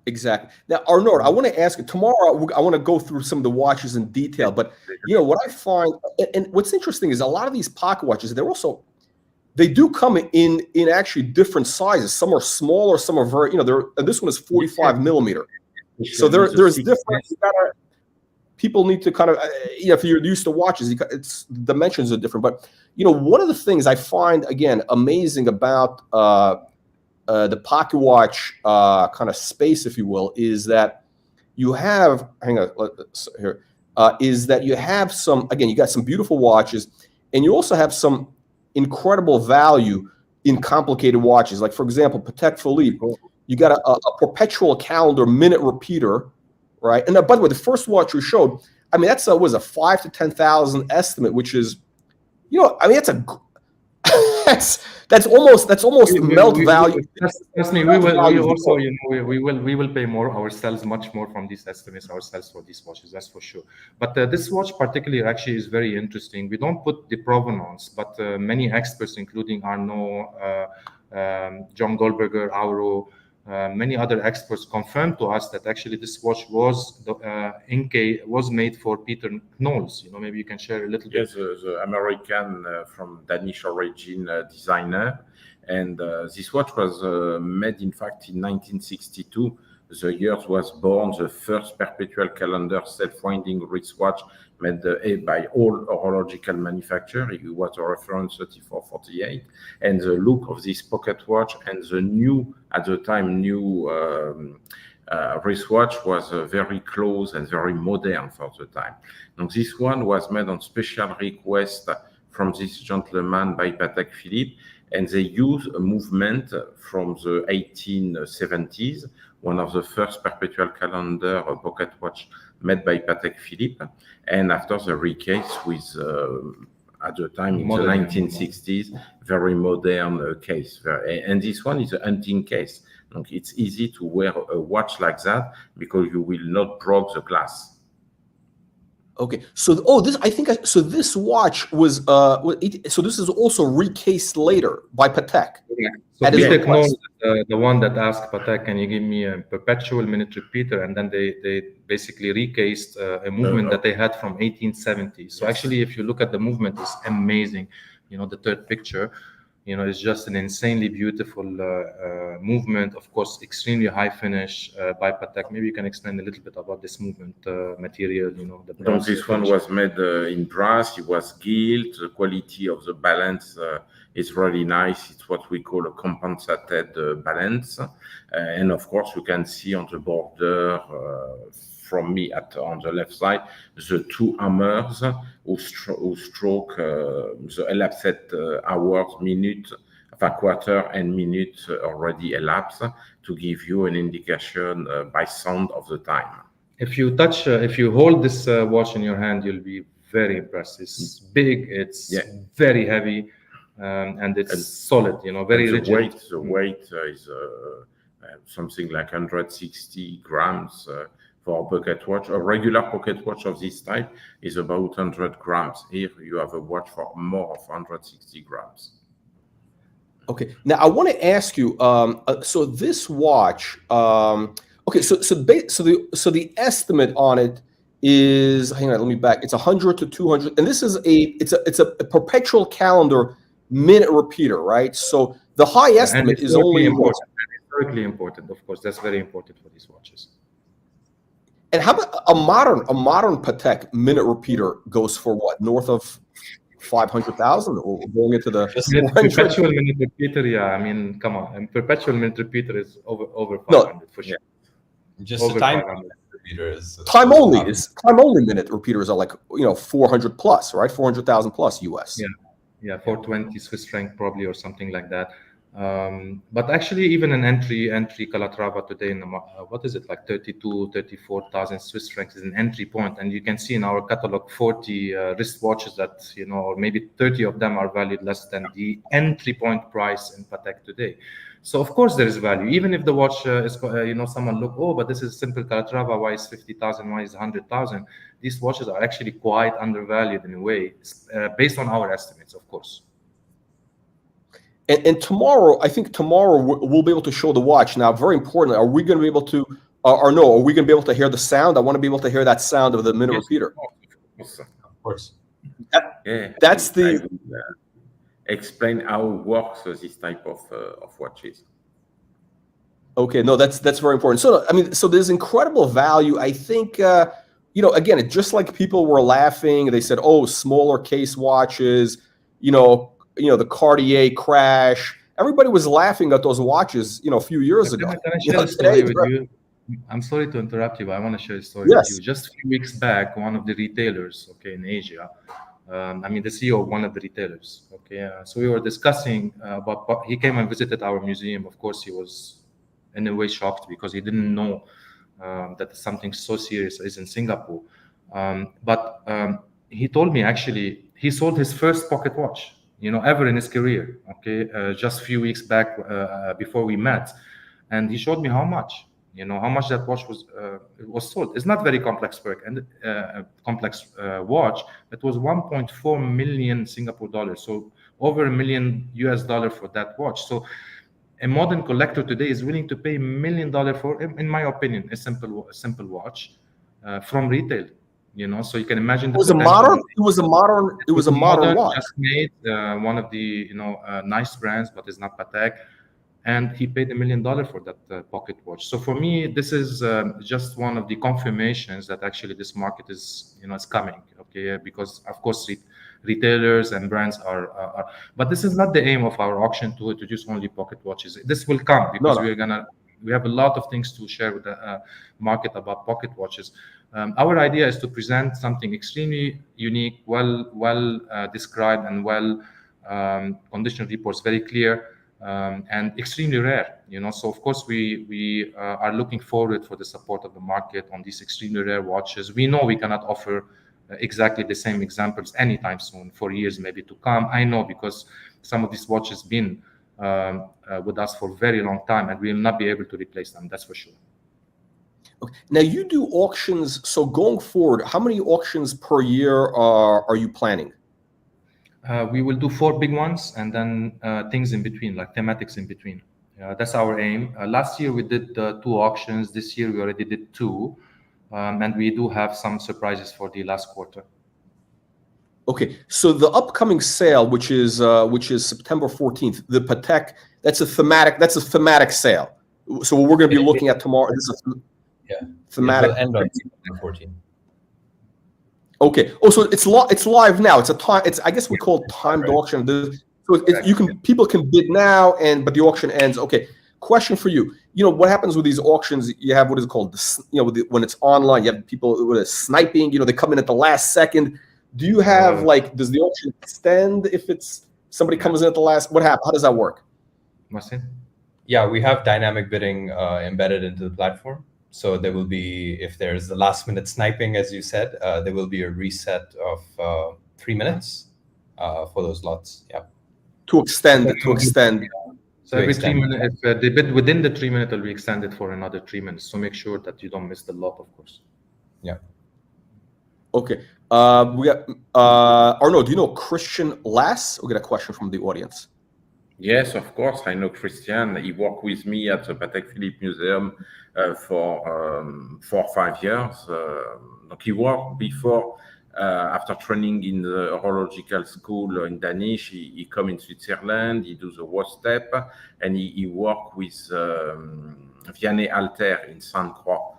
Exactly. Now, Arnaud, I want to ask you tomorrow. I want to go through some of the watches in detail. But what I find, and what's interesting is a lot of these pocket watches, they do come in actually different sizes. Some are smaller, some are very, this one is 45 millimeter. So there's different. People need to kind of, if you're used to watches, it's dimensions are different. But one of the things I find again amazing about the pocket watch kind of space, if you will, is that you have. Hang on, here. Is that you have some? Again, you got some beautiful watches, and you also have some incredible value in complicated watches. Like for example, Patek Philippe. You got a perpetual calendar minute repeater. Right, and by the way, the first watch we showed, I mean, that's was a 5,000 to 10,000 estimate, which is, I mean, that's almost melt value. Trust me, we will pay more ourselves, much more from these estimates ourselves for these watches. That's for sure. But this watch particularly actually is very interesting. We don't put the provenance, but many experts, including Arnaud, John Goldberger, Auro. Many other experts confirmed to us that actually this watch was made for Peter Knowles. Maybe you can share a little bit. Yes, the American from Danish origin designer, and this watch was made in fact in 1962. The year was born the first perpetual calendar self-winding wristwatch made by all horological manufacturers. It was a reference 3448, and the look of this pocket watch and the new, at the time, new wristwatch was very close and very modern for the time. Now, this one was made on special request from this gentleman by Patek Philippe, and they use a movement from the 1870s, one of the first perpetual calendar pocket watch made by Patek Philippe, and after the recase with, at the time in the 1960s, very modern case. And this one is a hunting case. It's easy to wear a watch like that because you will not break the glass. Okay, so this watch was so this is also recased later by Patek. Yeah. So Patek knows the one that asked Patek, can you give me a perpetual minute repeater? And then they basically recased a movement that they had from 1870. So actually, if you look at the movement, it's amazing. The third picture, it's just an insanely beautiful movement. Of course, extremely high finish by Patek. Maybe you can explain a little bit about this movement material. The brass. This one was made in brass. It was gilt. The quality of the balance is really nice. It's what we call a compensated balance. And of course, you can see on the border from me on the left side, the two hammers who stroke the elapsed hours, minute, quarter and minute already elapsed to give you an indication by sound of the time. If you hold this watch in your hand, you'll be very impressed. It's big, it's very heavy, and it's solid, very rigid. The weight is something like 160 grams for a pocket watch. A regular pocket watch of this type is about 100 grams. Here you have a watch for more of 160 grams. Okay, now I want to ask you. So this watch. Okay, so the estimate on it is. Hang on, let me back. It's 100 to 200, and this is it's a perpetual calendar minute repeater, right? So the high estimate is only important. Historically important, of course. That's very important for these watches. And how about a modern Patek minute repeater goes for what, north of 500,000, or going into the perpetual minute repeater? Yeah, I mean, come on, and perpetual minute repeater is over 500 for sure. Just over a time 500. repeater is time only minute repeaters are like 400 plus, right? 400,000 plus US. Yeah, 420 Swiss franc probably, or something like that. But actually, even an entry Calatrava today in the what is it, like 34,000 Swiss francs is an entry point, and you can see in our catalog 40 wristwatches that or maybe 30 of them are valued less than the entry point price in Patek today. So of course there is value, even if the watch is someone look, oh, but this is simple Calatrava, why is 50,000, why is 100,000? These watches are actually quite undervalued in a way, based on our estimates, of course. And tomorrow, I think we'll be able to show the watch. Now, very important, are we going to be able to, or no, are we going to be able to hear the sound? I want to be able to hear that sound of the minute repeater. of course. That's the. explain how it works this type of watches. Okay, no, that's very important. So I mean, so there's incredible value. I think again, it's just like people were laughing. They said, "Oh, smaller case watches," the Cartier crash. Everybody was laughing at those watches, a few years ago. Can I share a story with you? I'm sorry to interrupt you, but I want to share a story with you. Just a few weeks back, one of the retailers, in Asia, the CEO of one of the retailers, so we were discussing about, he came and visited our museum. Of course, he was in a way shocked because he didn't know that something so serious is in Singapore. But he told me actually he sold his first pocket watch, ever in his career. Just a few weeks back before we met, and he showed me how much that watch was sold. It's not very complex work and complex watch. It was 1.4 million Singapore dollars, so over $1 million for that watch. So a modern collector today is willing to pay $1 million for, in my opinion, a simple watch from retail. So you can imagine it was a modern watch. Just made one of the nice brands, but it's not Patek. And he paid $1 million for that pocket watch. So for me, this is just one of the confirmations that actually this market is coming. Because of course retailers and brands are. But this is not the aim of our auction to introduce only pocket watches. This will come because we have a lot of things to share with the market about pocket watches. Our idea is to present something extremely unique, well described, and well condition reports, very clear. And extremely rare, So of course we are looking forward for the support of the market on these extremely rare watches. We know we cannot offer exactly the same examples anytime soon, for years maybe to come. I know because some of these watches been with us for a very long time, and we will not be able to replace them. That's for sure. Okay. Now you do auctions. So going forward, how many auctions per year are you planning? We will do 4 big ones and then things in between, like thematics in between. That's our aim. Last year we did 2 auctions. This year we already did 2, and we do have some surprises for the last quarter. Okay, so the upcoming sale, which is September 14th, the Patek, that's a thematic sale. So what we're going to be looking at tomorrow is a thematic. It will end on September 14th. Okay. Oh, so it's live now. I guess we call it timed auction. People can bid now, but the auction ends. Okay. Question for you. What happens with these auctions? You have what is it called? When it's online, you have people with a sniping. They come in at the last second. Do you have does the auction extend if it's somebody comes in at the last? What happens? How does that work? Marcin? Yeah, we have dynamic bidding embedded into the platform. So there will be, if there's the last minute sniping, as you said, there will be a reset of 3 minutes for those lots. Yeah. To extend. So every 3 minutes, if they bid within the 3 minutes, we extend it for another 3 minutes. So make sure that you don't miss the lot, of course. Yeah. Okay. We got Arnaud, do you know Christian Lass? We got a question from the audience. Yes, of course. I know Christian. He worked with me at the PATEK Philippe Museum for 4 or 5 years. He worked before, after training in the horological school in Danish. He come in Switzerland. He do the watch step, and he worked with Vianney Alter in Sainte Croix,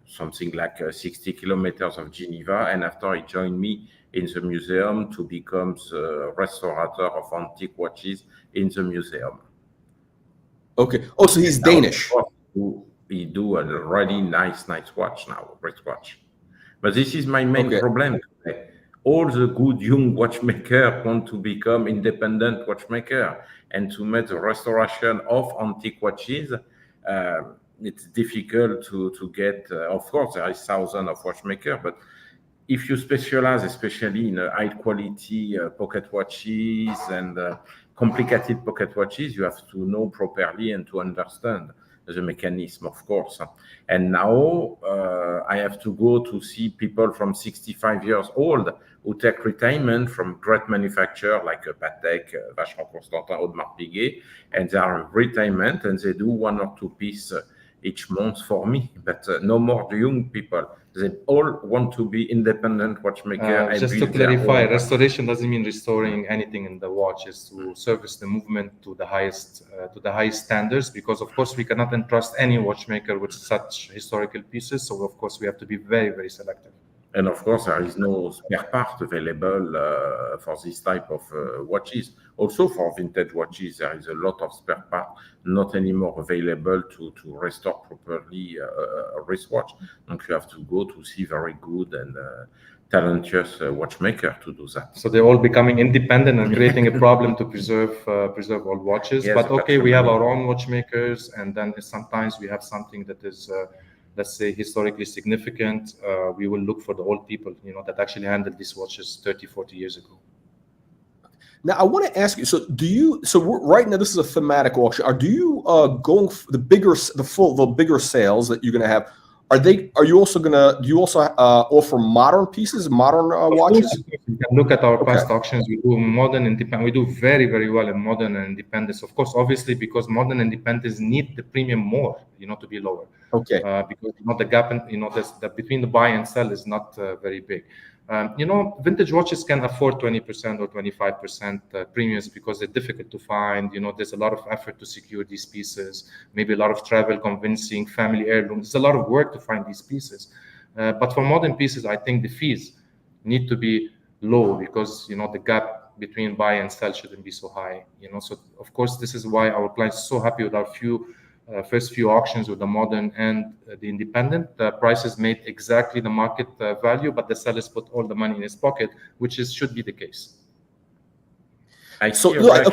something like 60 kilometers of Geneva. And after he joined me in the museum to become the restaurateur of antique watches in the museum. Okay. Oh, so he's Danish. He do a really nice watch now, great watch. But this is my main problem today. All the good young watchmakers want to become independent watchmaker, and to make the restoration of antique watches. It's difficult to get. Of course, there is thousands of watchmakers, but if you specialize, especially in high quality pocket watches and complicated pocket watches, you have to know properly and to understand the mechanism, of course. And now I have to go to see people from 65 years old who take retirement from great manufacturer like Patek, Vacheron Constantin, Audemars Piguet, and they are in retirement and they do 1 or 2 pieces each month for me. But no more the young people. They all want to be independent watchmaker. Just to clarify, restoration doesn't mean restoring anything in the watch. It's to service the movement to the highest standards. Because of course we cannot entrust any watchmaker with such historical pieces. So of course we have to be very, very selective. And of course, there is no spare part available for this type of watches. Also for vintage watches, there is a lot of spare part not anymore available to restore properly a wristwatch. And you have to go to see very good and talented watchmaker to do that. So they're all becoming independent and creating a problem to preserve old watches. Yes, but okay, we have our own watchmakers, and then sometimes we have something that is let's say historically significant. We will look for the old people, that actually handled these watches 30, 40 years ago. Now I want to ask you. So right now this is a thematic auction. Do you going for the bigger sales that you're going to have? Do you also offer modern pieces, modern watches? You can look at our past auctions. We do modern independent. We do very, very well in modern and independence. Of course, obviously, because modern independents need the premium more, to be lower. Okay. Because the gap, between the buy and sell is not very big. Vintage watches can afford 20% or 25% premiums because they're difficult to find. There's a lot of effort to secure these pieces, maybe a lot of travel, convincing, family heirlooms. It's a lot of work to find these pieces. But for modern pieces, I think the fees need to be low because, the gap between buy and sell shouldn't be so high. So of course, this is why our clients are so happy with our first few auctions with the modern and the independent. The prices made exactly the market value, but the sellers put all the money in his pocket, which should be the case. So we'll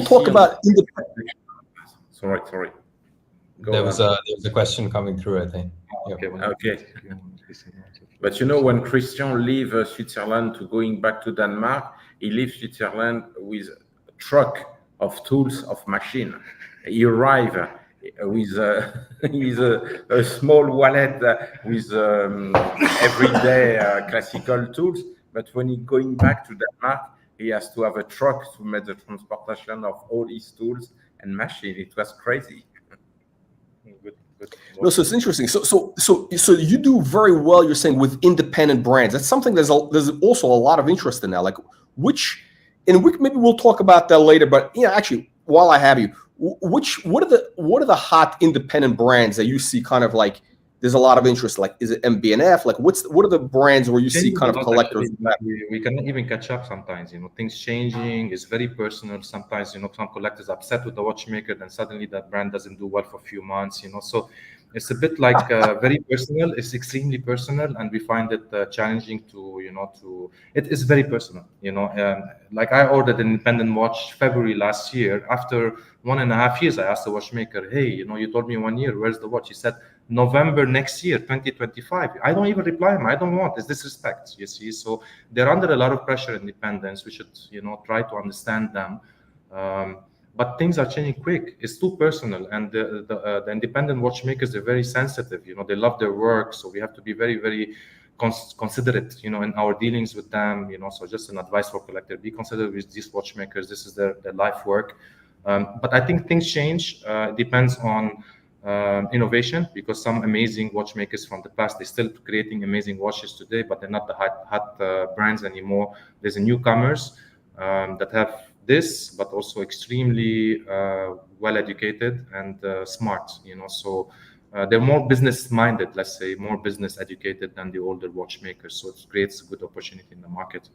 talk about independent. Sorry. There was a question coming through, I think. Okay. But when Christian leaves Switzerland to going back to Denmark, he leaves Switzerland with a truck of tools, of machine. He arrived with a small wallet with everyday classical tools. But when he's going back to Denmark, he has to have a truck to make the transportation of all his tools and machine. It was crazy. Good. No, so it's interesting. So you do very well. You're saying with independent brands. That's something there's also a lot of interest in now. Like maybe we'll talk about that later. But actually, while I have you, what are the hot independent brands that you see kind of like there's a lot of interest? Like, is it MB&F? Like, what are the brands where you see kind of collectors? We cannot even catch up sometimes. Things changing is very personal. Sometimes some collectors upset with the watchmaker, then suddenly that brand doesn't do well for a few months. So it's a bit like very personal. It's extremely personal, and we find it challenging it is very personal. Like I ordered an independent watch February last year. After 1.5 years, I asked the watchmaker, "Hey, you told me 1 year. Where's the watch?" He said, "November next year, 2025. I don't even reply him. I don't want. It's disrespect. You see, so they're under a lot of pressure. Independence. We should, try to understand them. But things are changing quick. It's too personal, and the independent watchmakers, they're very sensitive. They love their work, so we have to be very, very considerate, in our dealings with them. So just an advice for collector: be considerate with these watchmakers. This is their life work. But I think things change. It depends on innovation, because some amazing watchmakers from the past, they're still creating amazing watches today, but they're not the hot brands anymore. There's newcomers that have this, but also extremely well educated and smart. So they're more business minded, let's say, more business educated than the older watchmakers. So it creates a good opportunity in the market.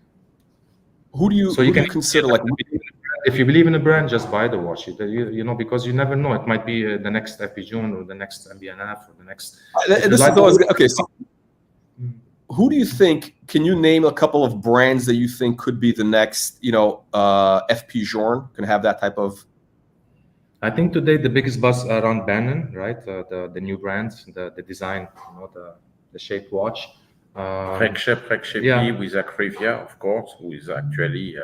Who do you consider like? If you believe in a brand, just buy the watch. Because you never know. It might be the next FP Jones or the next MB&F or the next. Okay. So who do you think? Can you name a couple of brands that you think could be the next? FP Jones can have that type of. I think today the biggest buzz around Bannon, right? The new brands, the design, the shaped watch. With Acrivia, of course, who is actually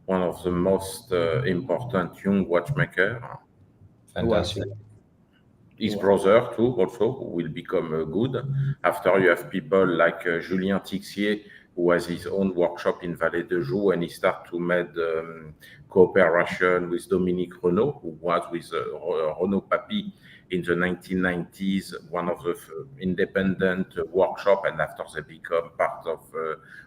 one of the most important young watchmaker. Fantastic. His brother too, also, who will become good. After you have people like Julien Tixier, who has his own workshop in Vallée de Joux, and he started to make cooperation with Dominique Renault, who was with Renault Papy in the 1990s, one of the independent workshop, and after they become part of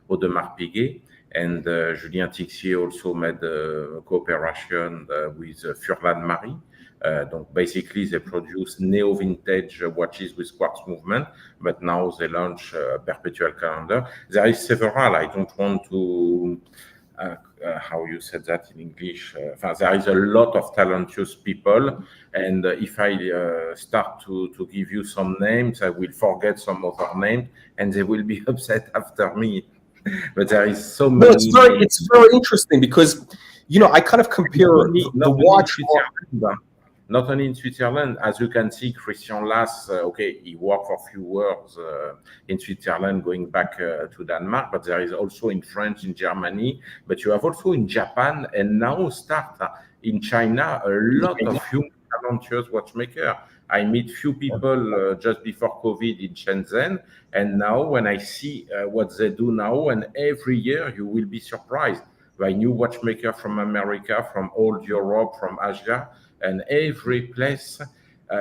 Audemars Piguet. And Julien Tixier also made a cooperation with Furlan Marie. Donc basically, they produce neo-vintage watches with quartz movement, but now they launch a perpetual calendar. There is several. I don't want to, how you said that in English. There is a lot of talented people, and if I start to give you some names, I will forget some other names, and they will be upset after me. But there is so many. No, it's very interesting because, you know, I kind of compare the watch. Not only in Switzerland, as you can see, Christian Lass, okay, he worked for a few years in Switzerland, going back to Denmark, but there is also in France, in Germany, but you have also in Japan, and now start in China, a lot of young talented watchmakers. I meet few people just before COVID in Shenzhen, and now when I see what they do now, and every year you will be surprised by new watchmaker from America, from old Europe, from Asia, and every place.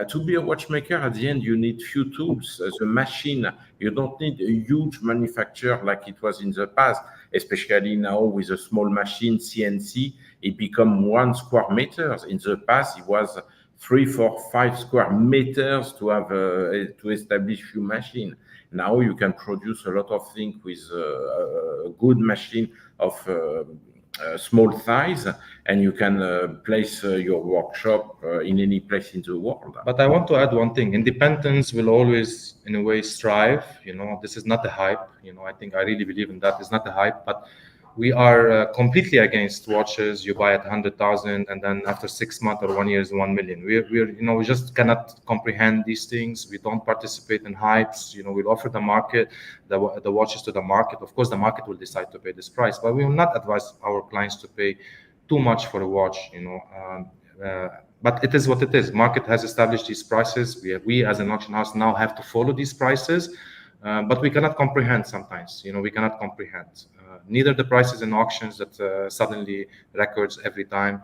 To be a watchmaker, at the end, you need few tools. The machine, you don't need a huge manufacturer like it was in the past, especially now with a small machine, CNC, it become 1 square meters. In the past, it was 3, 4, 5 square meters to have to establish few machine. Now you can produce a lot of things with a good machine of small size, and you can place your workshop in any place in the world. But I want to add one thing. Independence will always, in a way, strive. You know, this is not a hype. You know, I think I really believe in that. It's not a hype, but we are completely against watches you buy at 100,000 and then after 6 months or 1 year is 1 million. We're you know, we just cannot comprehend these things. We don't participate in hypes. You know, we'll offer the market, the watches to the market. Of course, the market will decide to pay this price, but we will not advise our clients to pay too much for a watch. You know, but it is what it is. Market has established these prices. We as an auction house now have to follow these prices, but we cannot comprehend sometimes. You know, we cannot comprehend. Neither the prices in auctions that suddenly records every time.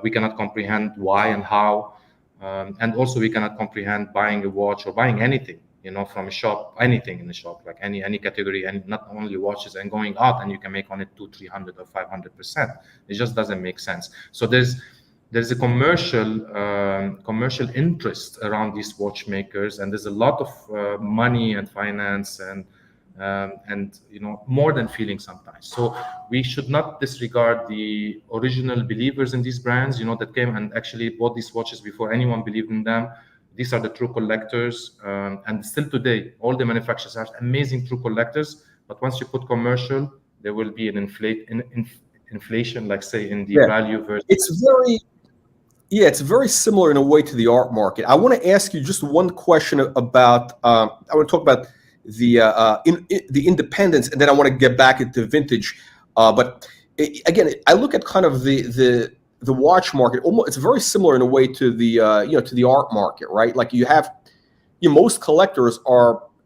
We cannot comprehend why and how. And also we cannot comprehend buying a watch or buying anything, you know, from a shop, anything in the shop, like any category, and not only watches, and going out and you can make on it 200, 300 or 500%. It just doesn't make sense. So there's a commercial interest around these watchmakers, and there's a lot of money and finance and you know, more than feeling sometimes. So we should not disregard the original believers in these brands, you know, that came and actually bought these watches before anyone believed in them. These are the true collectors, and still today all the manufacturers are amazing true collectors, but once you put commercial, there will be an inflation, like say in the value versus. It's very similar in a way to the art market. I want to ask you just one question about I want to talk about the independence, and then I want to get back into vintage. But again, I look at kind of the watch market. Almost, it's very similar in a way to the to the art market, right? Like most collectors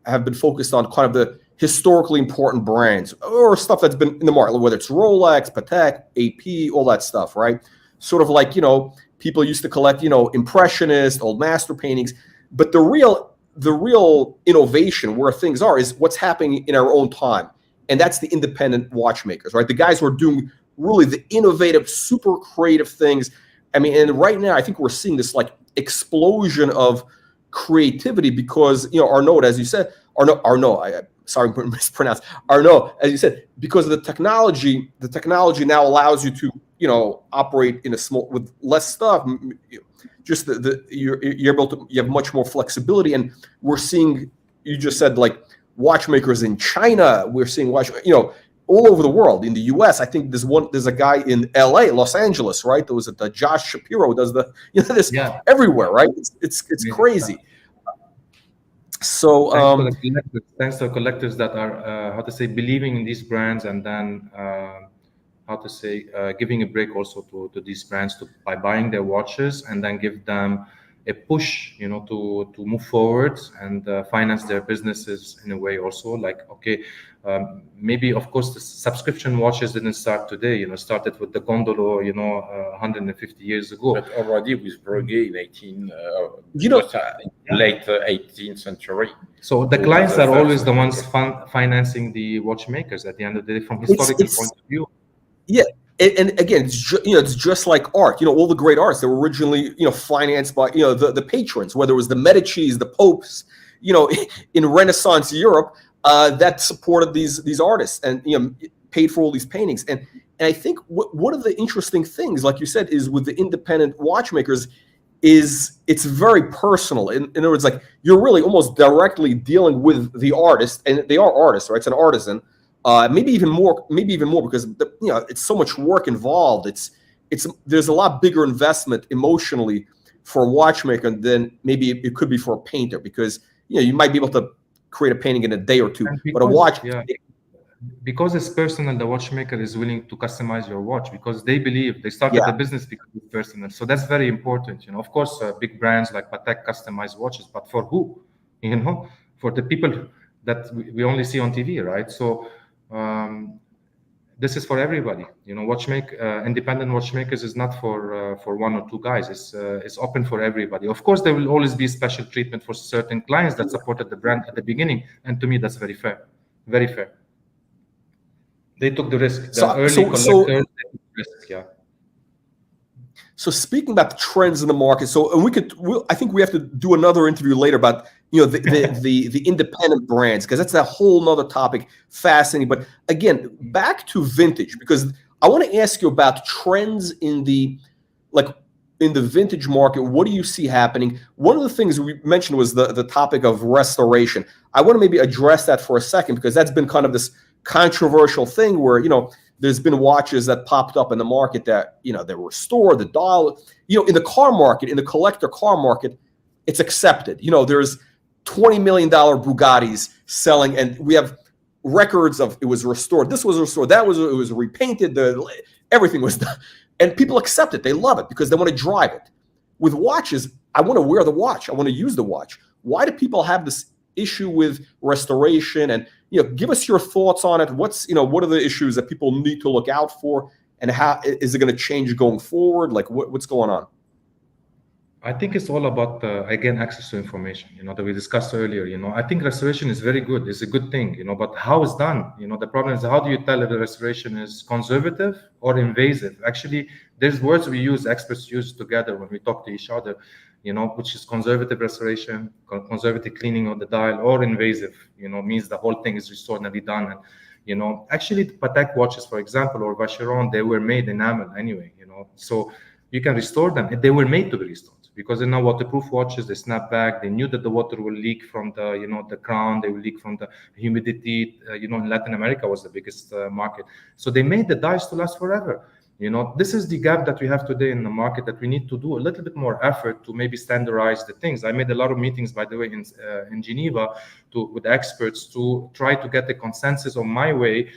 have been focused on kind of the historically important brands or stuff that's been in the market, whether it's Rolex, Patek, AP, all that stuff, right? Sort of like, you know, people used to collect, you know, Impressionist, old master paintings, but the real innovation where things are is what's happening in our own time. And that's the independent watchmakers, right? The guys who are doing really the innovative, super creative things. I mean, and right now I think we're seeing this like explosion of creativity because, you know, Arnaud, as you said, sorry to mispronounce, Arnaud, as you said, because of the technology now allows you to, you know, operate in a small, with less stuff. Just you're able to, you have much more flexibility. And we're seeing, you just said like watchmakers in China, we're seeing you know, all over the world. In the US, I think there's a guy in LA, Los Angeles, right? There was the Josh Shapiro does the, you know, this everywhere, right? It's crazy. So thanks to collectors that are how to say, believing in these brands, and then how to say, giving a break also to these brands by buying their watches and then give them a push, to move forward and finance their businesses in a way also. Like, okay, maybe of course the subscription watches didn't start today. Started with the gondolo, 150 years ago. But already with Breguet in late 18th century. So the clients are always the ones financing the watchmakers at the end of the day, from historical point of view. Yeah. And again, it's just like art. All the great artists that were originally, financed by, the patrons, whether it was the Medicis, the popes, in Renaissance Europe, that supported these artists and, paid for all these paintings. And I think one of the interesting things, like you said, is with the independent watchmakers, is it's very personal. In other words, like you're really almost directly dealing with the artist, and they are artists, right? It's an artisan. Maybe even more because it's so much work involved. There's a lot bigger investment emotionally for a watchmaker than maybe it could be for a painter, because you might be able to create a painting in a day or two, but a watch. Yeah. Because it's personal, the watchmaker is willing to customize your watch because they believe they started the business because it's personal. So that's very important. Of course, big brands like Patek customize watches, but for who? For the people that we only see on TV, right? So this is for everybody. Independent watchmakers is not for one or two guys. It's open for everybody. Of course, there will always be special treatment for certain clients that supported the brand at the beginning, and to me, that's very fair. Very fair. They took the risk. The early collectors took the risk. Yeah. So speaking about the trends in the market, I think we have to do another interview later about the independent brands, because that's a whole nother topic, fascinating. But again, back to vintage, because I want to ask you about trends in the vintage market. What do you see happening? One of the things we mentioned was the topic of restoration. I want to maybe address that for a second, because that's been kind of this controversial thing where there's been watches that popped up in the market that they were restored, the dial, in the car market, in the collector car market, it's accepted. There's $20 million Bugattis selling, and we have records of it was restored, this was restored, it was repainted, everything was done, and people accept it. They love it because they want to drive it. With watches, I want to wear the watch, I want to use the watch. Why do people have this issue with restoration? And give us your thoughts on it. What are the issues that people need to look out for, and how is it going to change going forward? Like what's going on? I think it's all about again, access to information, that we discussed earlier. I think restoration is very good. It's a good thing, but how it's done, the problem is, how do you tell if the restoration is conservative or invasive? Actually, there's words we use, experts use together when we talk to each other, which is conservative restoration, conservative cleaning of the dial, or invasive, means the whole thing is restored and redone. And, actually the Patek watches, for example, or Vacheron, they were made enamel anyway, so you can restore them. They were made to be restored because they're now waterproof watches. They snap back. They knew that the water will leak from the, the crown. They will leak from the humidity. In Latin America was the biggest market. So they made the dials to last forever. This is the gap that we have today in the market, that we need to do a little bit more effort to maybe standardize the things. I made a lot of meetings, by the way, in Geneva with experts to try to get a consensus on my way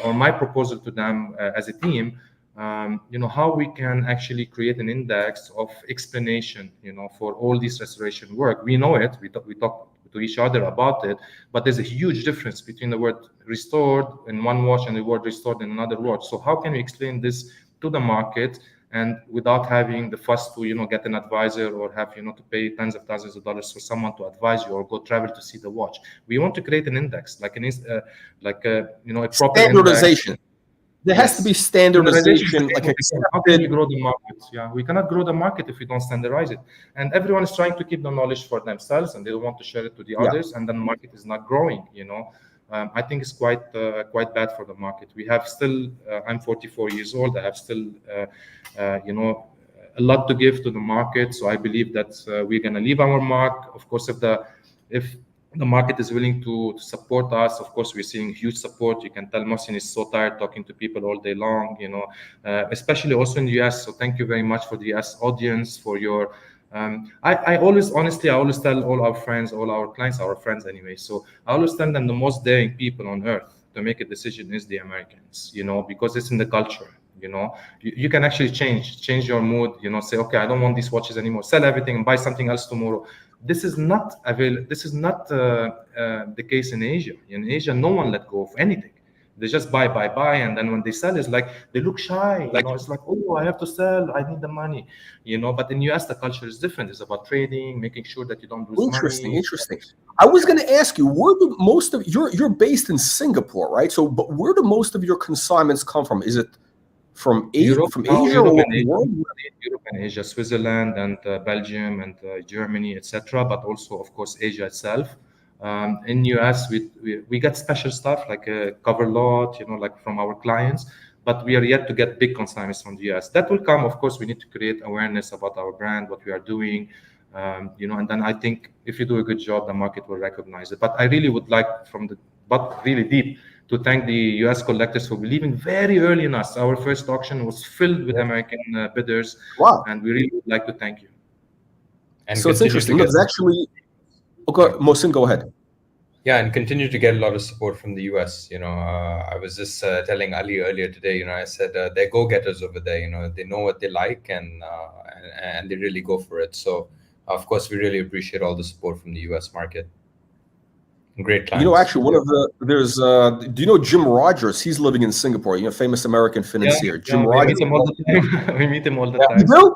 or my proposal to them as a team. How we can actually create an index of explanation, for all this restoration work. We know it, we talk to each other about it, but there's a huge difference between the word restored in one watch and the word restored in another watch. So how can we explain this to the market, and without having the fuss to, get an advisor, or have, to pay tens of thousands of dollars for someone to advise you, or go travel to see the watch? We want to create an index, like a proper standardization. Index. There has to be standardization. How can you grow the market? Yeah, we cannot grow the market if we don't standardize it. And everyone is trying to keep the knowledge for themselves, and they don't want to share it to the others. And then the market is not growing. I think it's quite bad for the market. We have still. I'm 44 years old. I have still, a lot to give to the market. So I believe that we're going to leave our mark. Of course, if the market is willing to support us, of course, we're seeing huge support. You can tell Mohsin is so tired talking to people all day long, especially also in the US. So thank you very much for the US audience, for your, I always tell all our friends, all our clients, our friends anyway. So I always tell them the most daring people on earth to make a decision is the Americans, because it's in the culture. You know, you can actually change your mood. You know, say, okay, I don't want these watches anymore. Sell everything and buy something else tomorrow. This is not available. This is not the case in Asia. In Asia, no one let go of anything. They just buy, and then when they sell, it's like they look shy. You know, it's like, oh, I have to sell. I need the money. You know, but in US, the culture is different. It's about trading, making sure that you don't lose money. Interesting. I was going to ask you, where do most of you're based in Singapore, right? So, but where do most of your consignments come from? Is it from Asia, Europe and Asia, Switzerland and Belgium and Germany, etc. But also, of course, Asia itself. In US, we get special stuff like a cover lot, you know, like from our clients, but we are yet to get big consignments from the US. That will come. Of course, we need to create awareness about our brand, what we are doing, you know, and then I think if you do a good job, the market will recognize it. But I really would like really deep to thank the US collectors for believing very early in us. Our first auction was filled with American bidders. Wow. And we really would like to thank you. And so it's interesting. It's actually, okay, Mohsin, go ahead. Yeah, and continue to get a lot of support from the US. You know, I was just telling Ali earlier today, you know, I said they're go-getters over there. You know, they know what they like and they really go for it. So, of course, we really appreciate all the support from the US market. Great clients. You know, actually, do you know Jim Rogers? He's living in Singapore, you know, famous American financier. Jim Rogers. We meet him all the time. We meet him all the time. You do?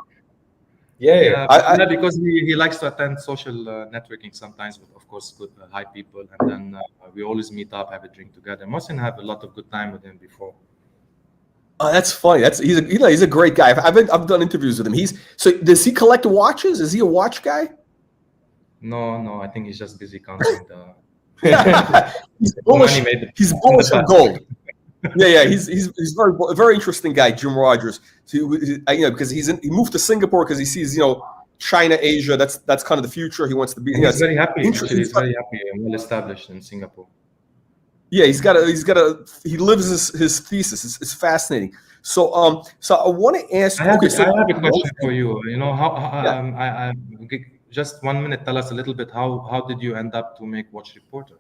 Yeah. Because he likes to attend social networking sometimes with, of course, good high people, and then we always meet up, have a drink together. Mohsin have a lot of good time with him before. Oh, that's funny. He's a great guy. I've done interviews with him. So does he collect watches? Is he a watch guy? No. I think he's just busy counting the. He's bullish on gold. Yeah. He's very interesting guy, Jim Rogers. So you know, because he moved to Singapore because he sees, you know, China, Asia. That's kind of the future. He wants to be. He's very happy. He's very happy and well established in Singapore. Yeah, he lives his thesis. It's fascinating. So I want to ask. I have a question for you. You know I just 1 minute. Tell us a little bit how did you end up to make Watch Reporter?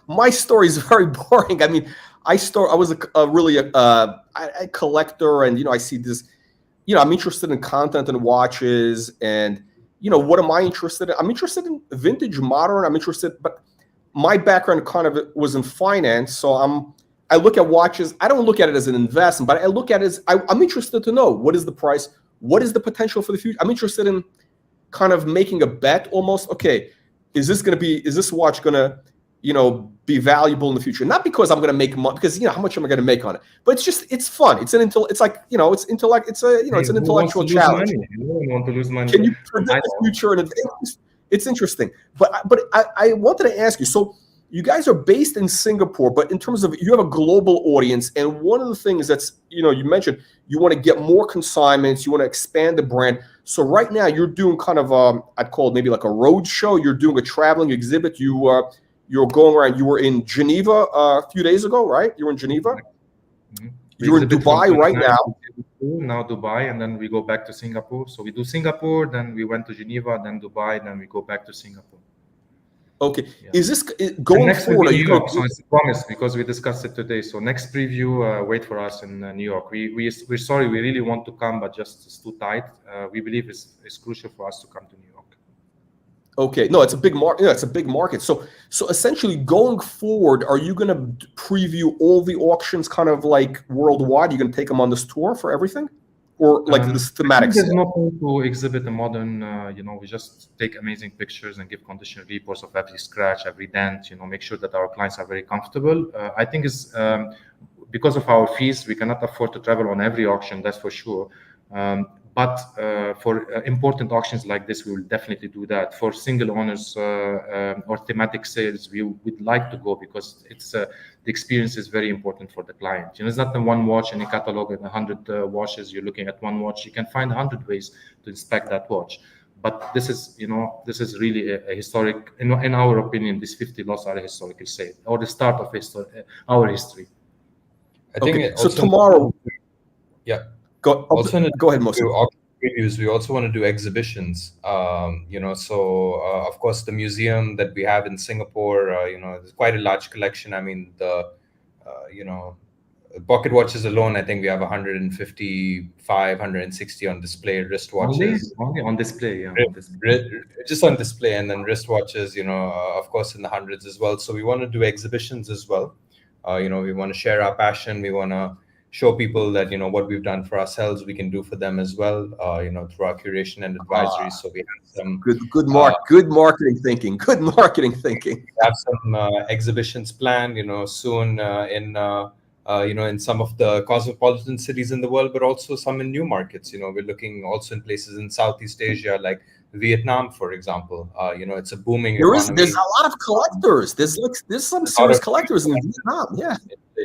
my story is very boring. I mean, I was a collector, and you know, I see this. You know, I'm interested in content and watches, and you know, what am I interested in? I'm interested in vintage, modern. But my background kind of was in finance, so I look at watches. I don't look at it as an investment, but I look at it as I'm interested to know what is the price, what is the potential for the future. I'm interested in kind of making a bet almost. Okay, is this watch gonna, you know, be valuable in the future? Not because I'm going to make money, because you know, how much am I going to make on it? But it's fun. It's an it's like, you know, it's an intellectual challenge. You don't want to lose money. Can you predict the future? And it's interesting. But I wanted to ask you. So you guys are based in Singapore, but in terms of, you have a global audience, and one of the things that's, you know, you mentioned you want to get more consignments, you want to expand the brand. So right now you're doing kind of I'd call it maybe like a road show. You're doing a traveling exhibit. You're going around. You were in Geneva a few days ago, right? You were in Geneva. Mm-hmm. You're in Dubai right now. Now Dubai, and then we go back to Singapore. So we do Singapore, then we went to Geneva, then Dubai, then we go back to Singapore. Okay. Yeah. Is this going next forward? New York, so it's a promise because we discussed it today. So next preview, wait for us in New York. We're sorry, we really want to come, but just it's too tight. We believe it's crucial for us to come to New York. Okay, no, it's a big market. Yeah, it's a big market. So essentially, going forward, are you going to preview all the auctions, kind of like worldwide? You're going to take them on this tour for everything, or like this thematic? There's no point to exhibit a modern. You know, we just take amazing pictures and give condition reports of every scratch, every dent. You know, make sure that our clients are very comfortable. I think it's because of our fees, we cannot afford to travel on every auction. That's for sure. But for important auctions like this, we will definitely do that. For single owners or thematic sales, we would like to go because it's the experience is very important for the client. You know, it's not the one watch in a catalog and 100 watches. You're looking at one watch. You can find 100 ways to inspect that watch. But this is, you know, this is really a historic. In our opinion, these 50 lots are a historical sale or the start of our history. I think so tomorrow. Yeah. Go ahead, Mohsin. Previews. We also want to do exhibitions. You know, so of course the museum that we have in Singapore, you know, there's quite a large collection. I mean, you know, pocket watches alone, I think we have 155, 160 on display. Wristwatches, only on display, yeah. Just on display, and then wristwatches, of course, in the hundreds as well. So we want to do exhibitions as well. We want to share our passion. We want to show people that what we've done for ourselves, we can do for them as well. Through our curation and advisory. So we have some good marketing thinking. Good marketing thinking. We have some exhibitions planned, soon in some of the cosmopolitan cities in the world, but also some in new markets. We're looking also in places in Southeast Asia, like Vietnam, for example. It's a booming economy. There's a lot of collectors. There's some serious collectors in Vietnam. Yeah.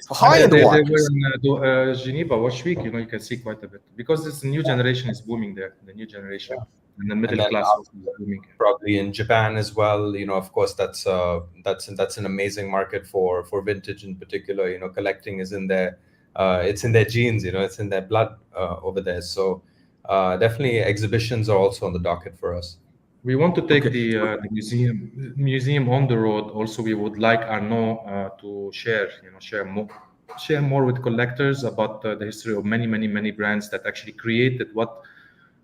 High-end watches. They were in Geneva Watch Week. You can see quite a bit because this new generation is booming there. The new generation and the middle class is booming. Probably in Japan as well. Of course, that's an amazing market for vintage in particular. Collecting is in their it's in their genes. It's in their blood over there. So definitely exhibitions are also on the docket for us. We want to take the museum on the road. Also, we would like Arnaud to share more with collectors about the history of many brands that actually created what.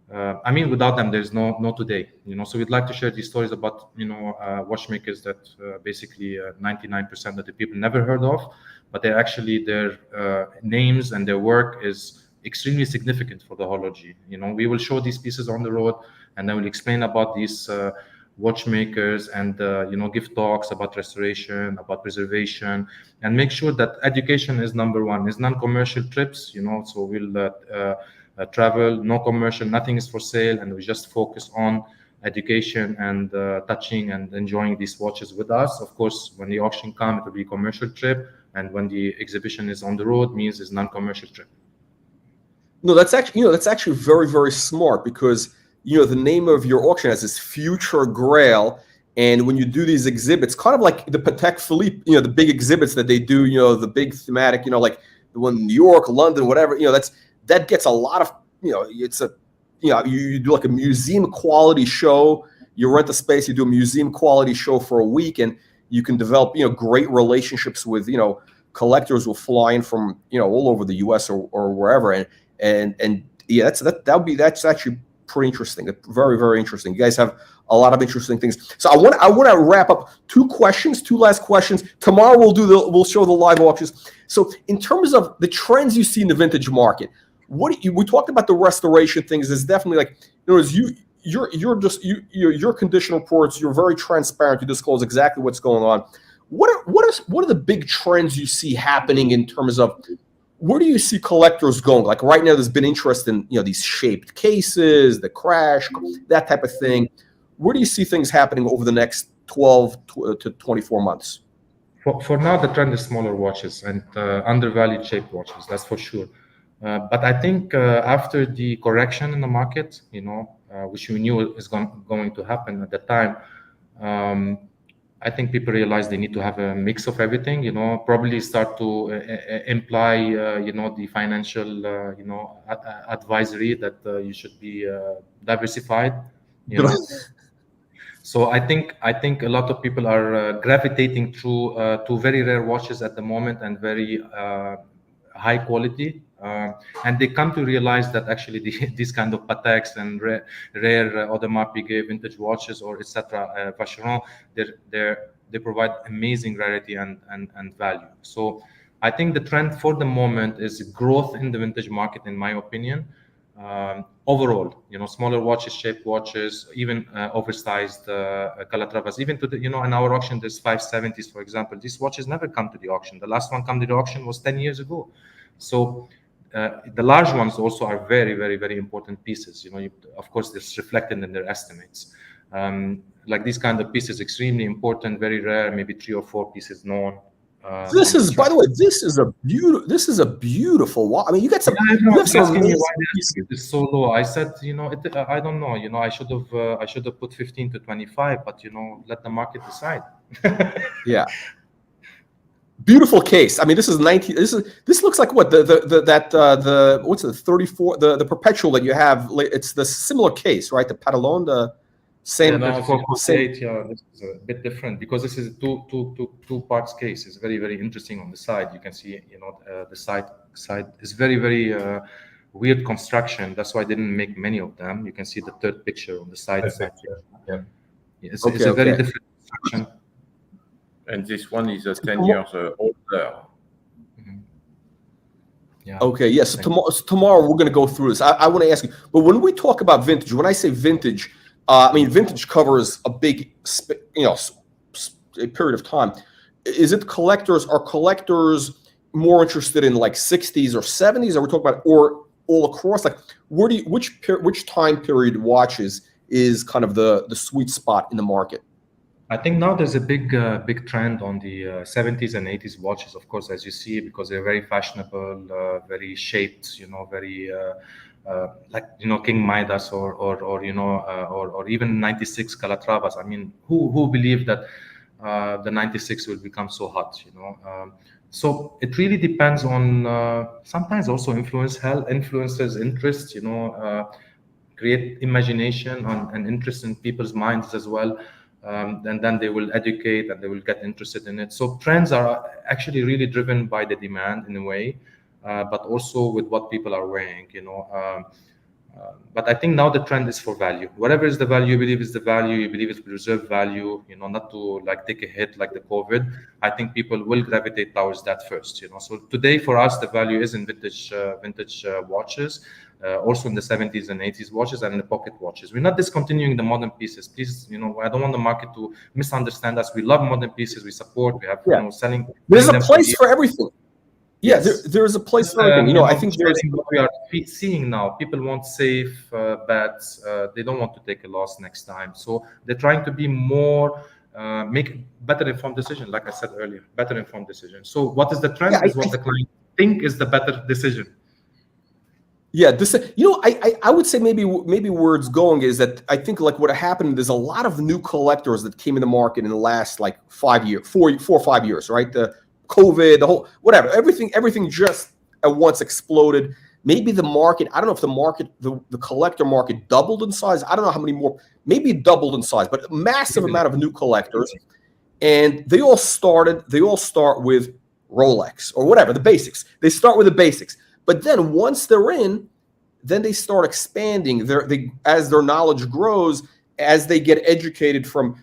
Without them, there's no today. So we'd like to share these stories about watchmakers that basically 99% of the people never heard of, but they actually their names and their work is extremely significant for the horology. We will show these pieces on the road, and I will explain about these watchmakers and give talks about restoration, about preservation, and make sure that education is number one. It's non-commercial trips, so we'll travel, no commercial, nothing is for sale, and we just focus on education and touching and enjoying these watches with us. Of course, when the auction comes, it will be a commercial trip, and when the exhibition is on the road, means it's non-commercial trip. No, that's actually very, very smart, because the name of your auction has this future Grail, and when you do these exhibits, kind of like the Patek Philippe, the big exhibits that they do, the big thematic, like the one in New York, London, whatever, that gets a lot of, it's a, you do like a museum quality show. You rent a space, you do a museum quality show for a week, and you can develop, great relationships with, collectors will fly in from, all over the U.S. or wherever, and yeah, that's actually pretty interesting. Very, very interesting. You guys have a lot of interesting things. So I want to wrap up two last questions. Tomorrow we'll show the live auctions. So in terms of the trends you see in the vintage market, we talked about the restoration things. It's definitely like, your condition reports. You're very transparent. You disclose exactly what's going on. What are the big trends you see happening in terms of where do you see collectors going? Like right now, there's been interest in these shaped cases, the crash, that type of thing. Where do you see things happening over the next 12 to 24 months? For now, the trend is smaller watches and undervalued shaped watches. That's for sure. But I think after the correction in the market, which we knew is going to happen at the time, I think people realize they need to have a mix of everything. Probably start to imply, the financial, advisory that you should be diversified. So I think a lot of people are gravitating to very rare watches at the moment and very high quality. And they come to realize that actually these kind of Pateks and rare Audemars Piguet vintage watches or etc. Vacheron, they provide amazing rarity and value. So I think the trend for the moment is growth in the vintage market, in my opinion. Overall, smaller watches, shaped watches, even oversized Calatravas, even to the, in our auction, there's 570s, for example. These watches never come to the auction. The last one come to the auction was 10 years ago. So the large ones also are very, very, very important pieces. Of course, it's reflected in their estimates. Like these kind of pieces, extremely important, very rare, maybe 3 or 4 pieces known. This is, by the way, this is a beautiful watch. I mean, you got some. Yeah, you have some amazing pieces. It's so low. I said, I don't know. I should have put 15 to 25, but let the market decide. Yeah. Beautiful case. I mean, this is 19. This looks like what what's the 34 the perpetual that you have. It's the similar case, right? The Patalon. Same. Yeah, no, for Same. 48, yeah, this is a bit different because this is a two parts case. It's very, very interesting on the side. You can see, the side is very, very weird construction. That's why I didn't make many of them. You can see the third picture on the side. Yeah. It's a very different construction. And this one is 10 years older. Yeah. Okay, yes. So tomorrow we're going to go through this. I want to ask you, but when we talk about vintage, when I say vintage, I mean vintage covers a big, a period of time. Is it collectors? Are collectors more interested in like 60s or 70s? Are we talking about or all across? Like, which time period watches is kind of the sweet spot in the market? I think now there's a big trend on the 70s and 80s watches, of course, as you see, because they're very fashionable, very shaped, very like King Midas or even 96 Calatravas. I mean, who believed that the 96 will become so hot? So it really depends on sometimes also influencers' interest. Create imagination and interest in people's minds as well. And then they will educate and they will get interested in it. So trends are actually really driven by the demand in a way, but also with what people are wearing, but I think now the trend is for value. Whatever is the value you believe is the value, you believe it's preserved value, not to like take a hit like the COVID. I think people will gravitate towards that first, So today for us, the value is in vintage watches, also in the 70s and 80s watches and in the pocket watches. We're not discontinuing the modern pieces. Please, I don't want the market to misunderstand us. We love modern pieces. We support. We have, selling. There's a place for everything. Yeah, yes. There's a place for everything. I think what we are seeing now. People want safe bets. They don't want to take a loss next time. So they're trying to be more, make better informed decision. Like I said earlier, better informed decision. So what is the trend is what the client think is the better decision. Yeah, I would say maybe where it's going is that I think like what happened, there's a lot of new collectors that came in the market in the last like 5 years, 4 or 5 years, right? The COVID, the whole whatever, everything just at once exploded. Maybe the market, I don't know if the market, the collector market doubled in size. I don't know how many more, maybe it doubled in size, but a massive amount of new collectors. And they all start with Rolex or whatever, the basics. They start with the basics. But then once they're in, then they start expanding as their knowledge grows, as they get educated from,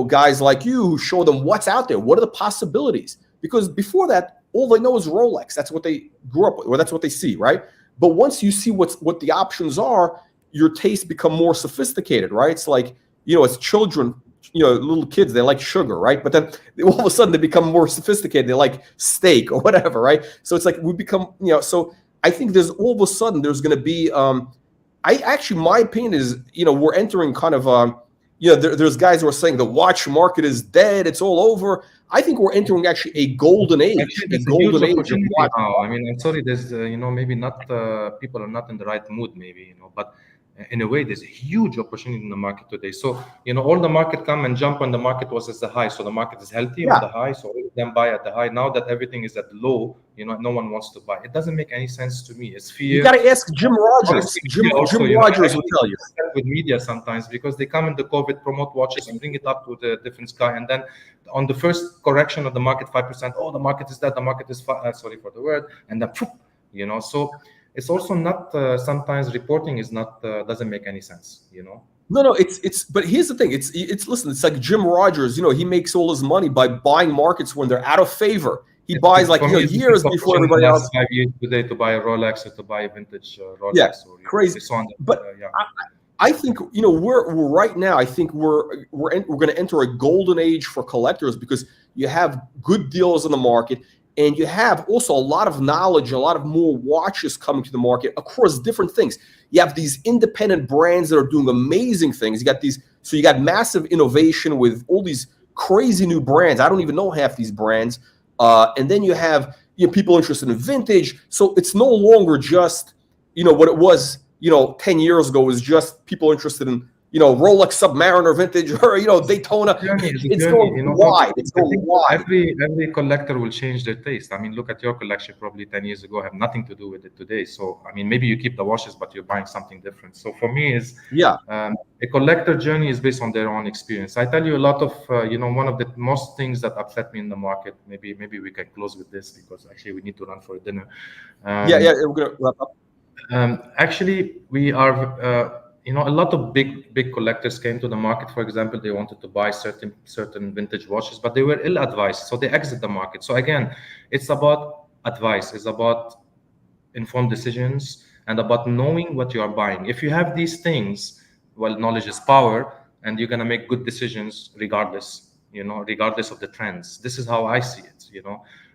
guys like you who show them what's out there. What are the possibilities? Because before that, all they know is Rolex. That's what they grew up with, or that's what they see, right? But once you see what the options are, your tastes become more sophisticated, right? It's like, as children, little kids, they like sugar, right? But then all of a sudden they become more sophisticated. They like steak or whatever, right? So it's like we become, so I think there's all of a sudden there's going to be, my opinion is, we're entering kind of, there's guys who are saying the watch market is dead. It's all over. I think we're entering actually a golden age. A golden age of watch. I mean, I'm sorry, there's, maybe not, people are not in the right mood, maybe, but in a way, there's a huge opportunity in the market today. So, all the market come and jump when the market was at the high. So the market is healthy on the high. So all of them buy at the high. Now that everything is at low, no one wants to buy. It doesn't make any sense to me. It's fear. You got to ask Jim Rogers. Jim Rogers will tell you. With media sometimes because they come in the COVID, promote watches and bring it up to the different sky. And then on the first correction of the market, 5%, the market is dead. The market is, sorry for the word. And then, so it's also not sometimes reporting is not doesn't make any sense, No, it's but here's the thing, it's listen, it's like Jim Rogers, he makes all his money by buying markets when they're out of favor. He buys like years before everybody else. 5 years today to buy a Rolex or to buy a vintage Rolex. Yeah, or, crazy. But I think we're right now. I think we're going to enter a golden age for collectors because you have good deals in the market. And you have also a lot of knowledge, a lot of more watches coming to the market across different things. You have these independent brands that are doing amazing things. You got massive innovation with all these crazy new brands. I don't even know half these brands. And then you have people interested in vintage. So it's no longer just what it was 10 years ago. Is just people interested in Rolex Submariner vintage or Daytona. It's going wide. It's going wide. Every collector will change their taste. I mean, look at your collection probably 10 years ago, have nothing to do with it today. So I mean, maybe you keep the watches, but you're buying something different. So for me, a collector journey is based on their own experience. I tell you a lot of one of the most things that upset me in the market. Maybe we can close with this because actually we need to run for dinner. We're gonna wrap up. Actually, we are. A lot of big collectors came to the market. For example, they wanted to buy certain vintage watches, but they were ill-advised, so they exit the market. So again, it's about advice. It's about informed decisions and about knowing what you are buying. If you have these things, well, knowledge is power, and you're gonna make good decisions regardless. Regardless of the trends. This is how I see it.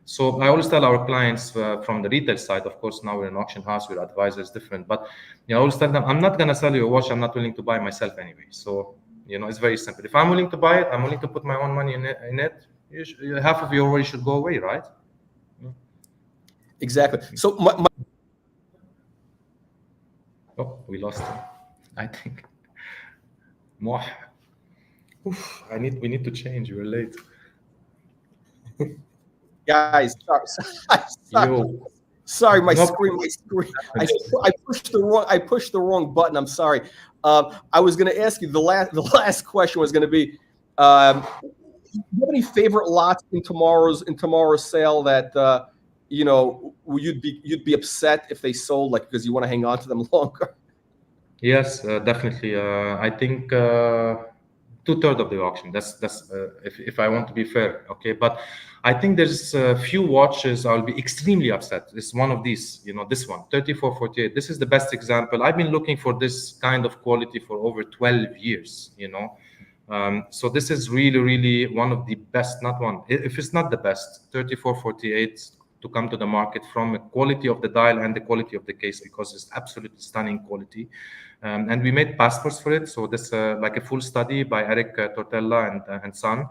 So I always tell our clients from the retail side, of course, now we're an auction house, we're advisors, different. But I always tell them, I'm not going to sell you a watch I'm not willing to buy myself anyway. So, it's very simple. If I'm willing to buy it, I'm willing to put my own money in it. Half of your worry should go away, right? Exactly. So oh, we lost him, I think. We need to change. We're late. Guys, sorry, my screen. I pushed the wrong button. I'm sorry. I was going to ask you the last question was going to be, do you have any favorite lots in tomorrow's sale that you'd be upset if they sold, like because you want to hang on to them longer? Yes, definitely. I think 2/3 of the auction. That's if I want to be fair, okay. But I think there's a few watches I'll be extremely upset. It's one of these, this one, 3448. This is the best example. I've been looking for this kind of quality for over 12 years. So this is really, really one of the best. Not one, if it's not the best, 3448 to come to the market from the quality of the dial and the quality of the case, because it's absolutely stunning quality. And we made passports for it. So this like a full study by Eric Tortella and son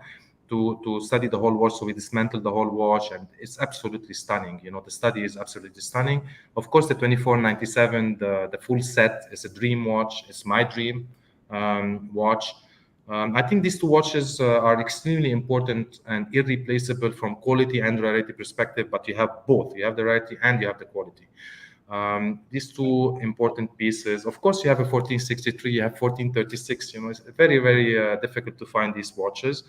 to study the whole watch. So we dismantled the whole watch, and it's absolutely stunning. The study is absolutely stunning. Of course, the 2497, the full set is a dream watch. It's my dream watch. I think these two watches are extremely important and irreplaceable from quality and rarity perspective, but you have both. You have the rarity and you have the quality. These two important pieces. Of course, you have a 1463, you have 1436. It's very, very difficult to find these watches.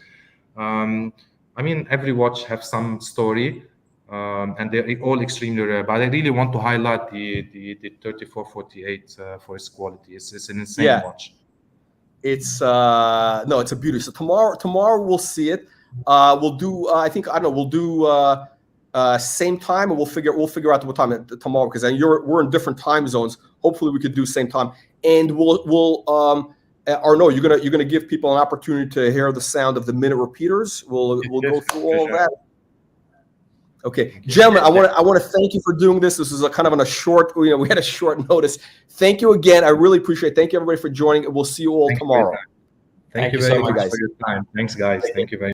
I mean, every watch has some story, and they're all extremely rare. But I really want to highlight the 3448 for its quality. It's an insane watch. It's it's a beauty. So tomorrow we'll see it. We'll do we'll do same time, and we'll figure out what time tomorrow, because we're in different time zones. Hopefully we could do same time, and you're gonna give people an opportunity to hear the sound of the minute repeaters. We'll go through all of that. Okay, gentlemen, I want to thank you for doing this. This is a kind of on a short, we had a short notice. Thank you again. I really appreciate it. Thank you everybody for joining. We'll see you all tomorrow. Thank you very much for your time. Thanks, guys. Thank you very much.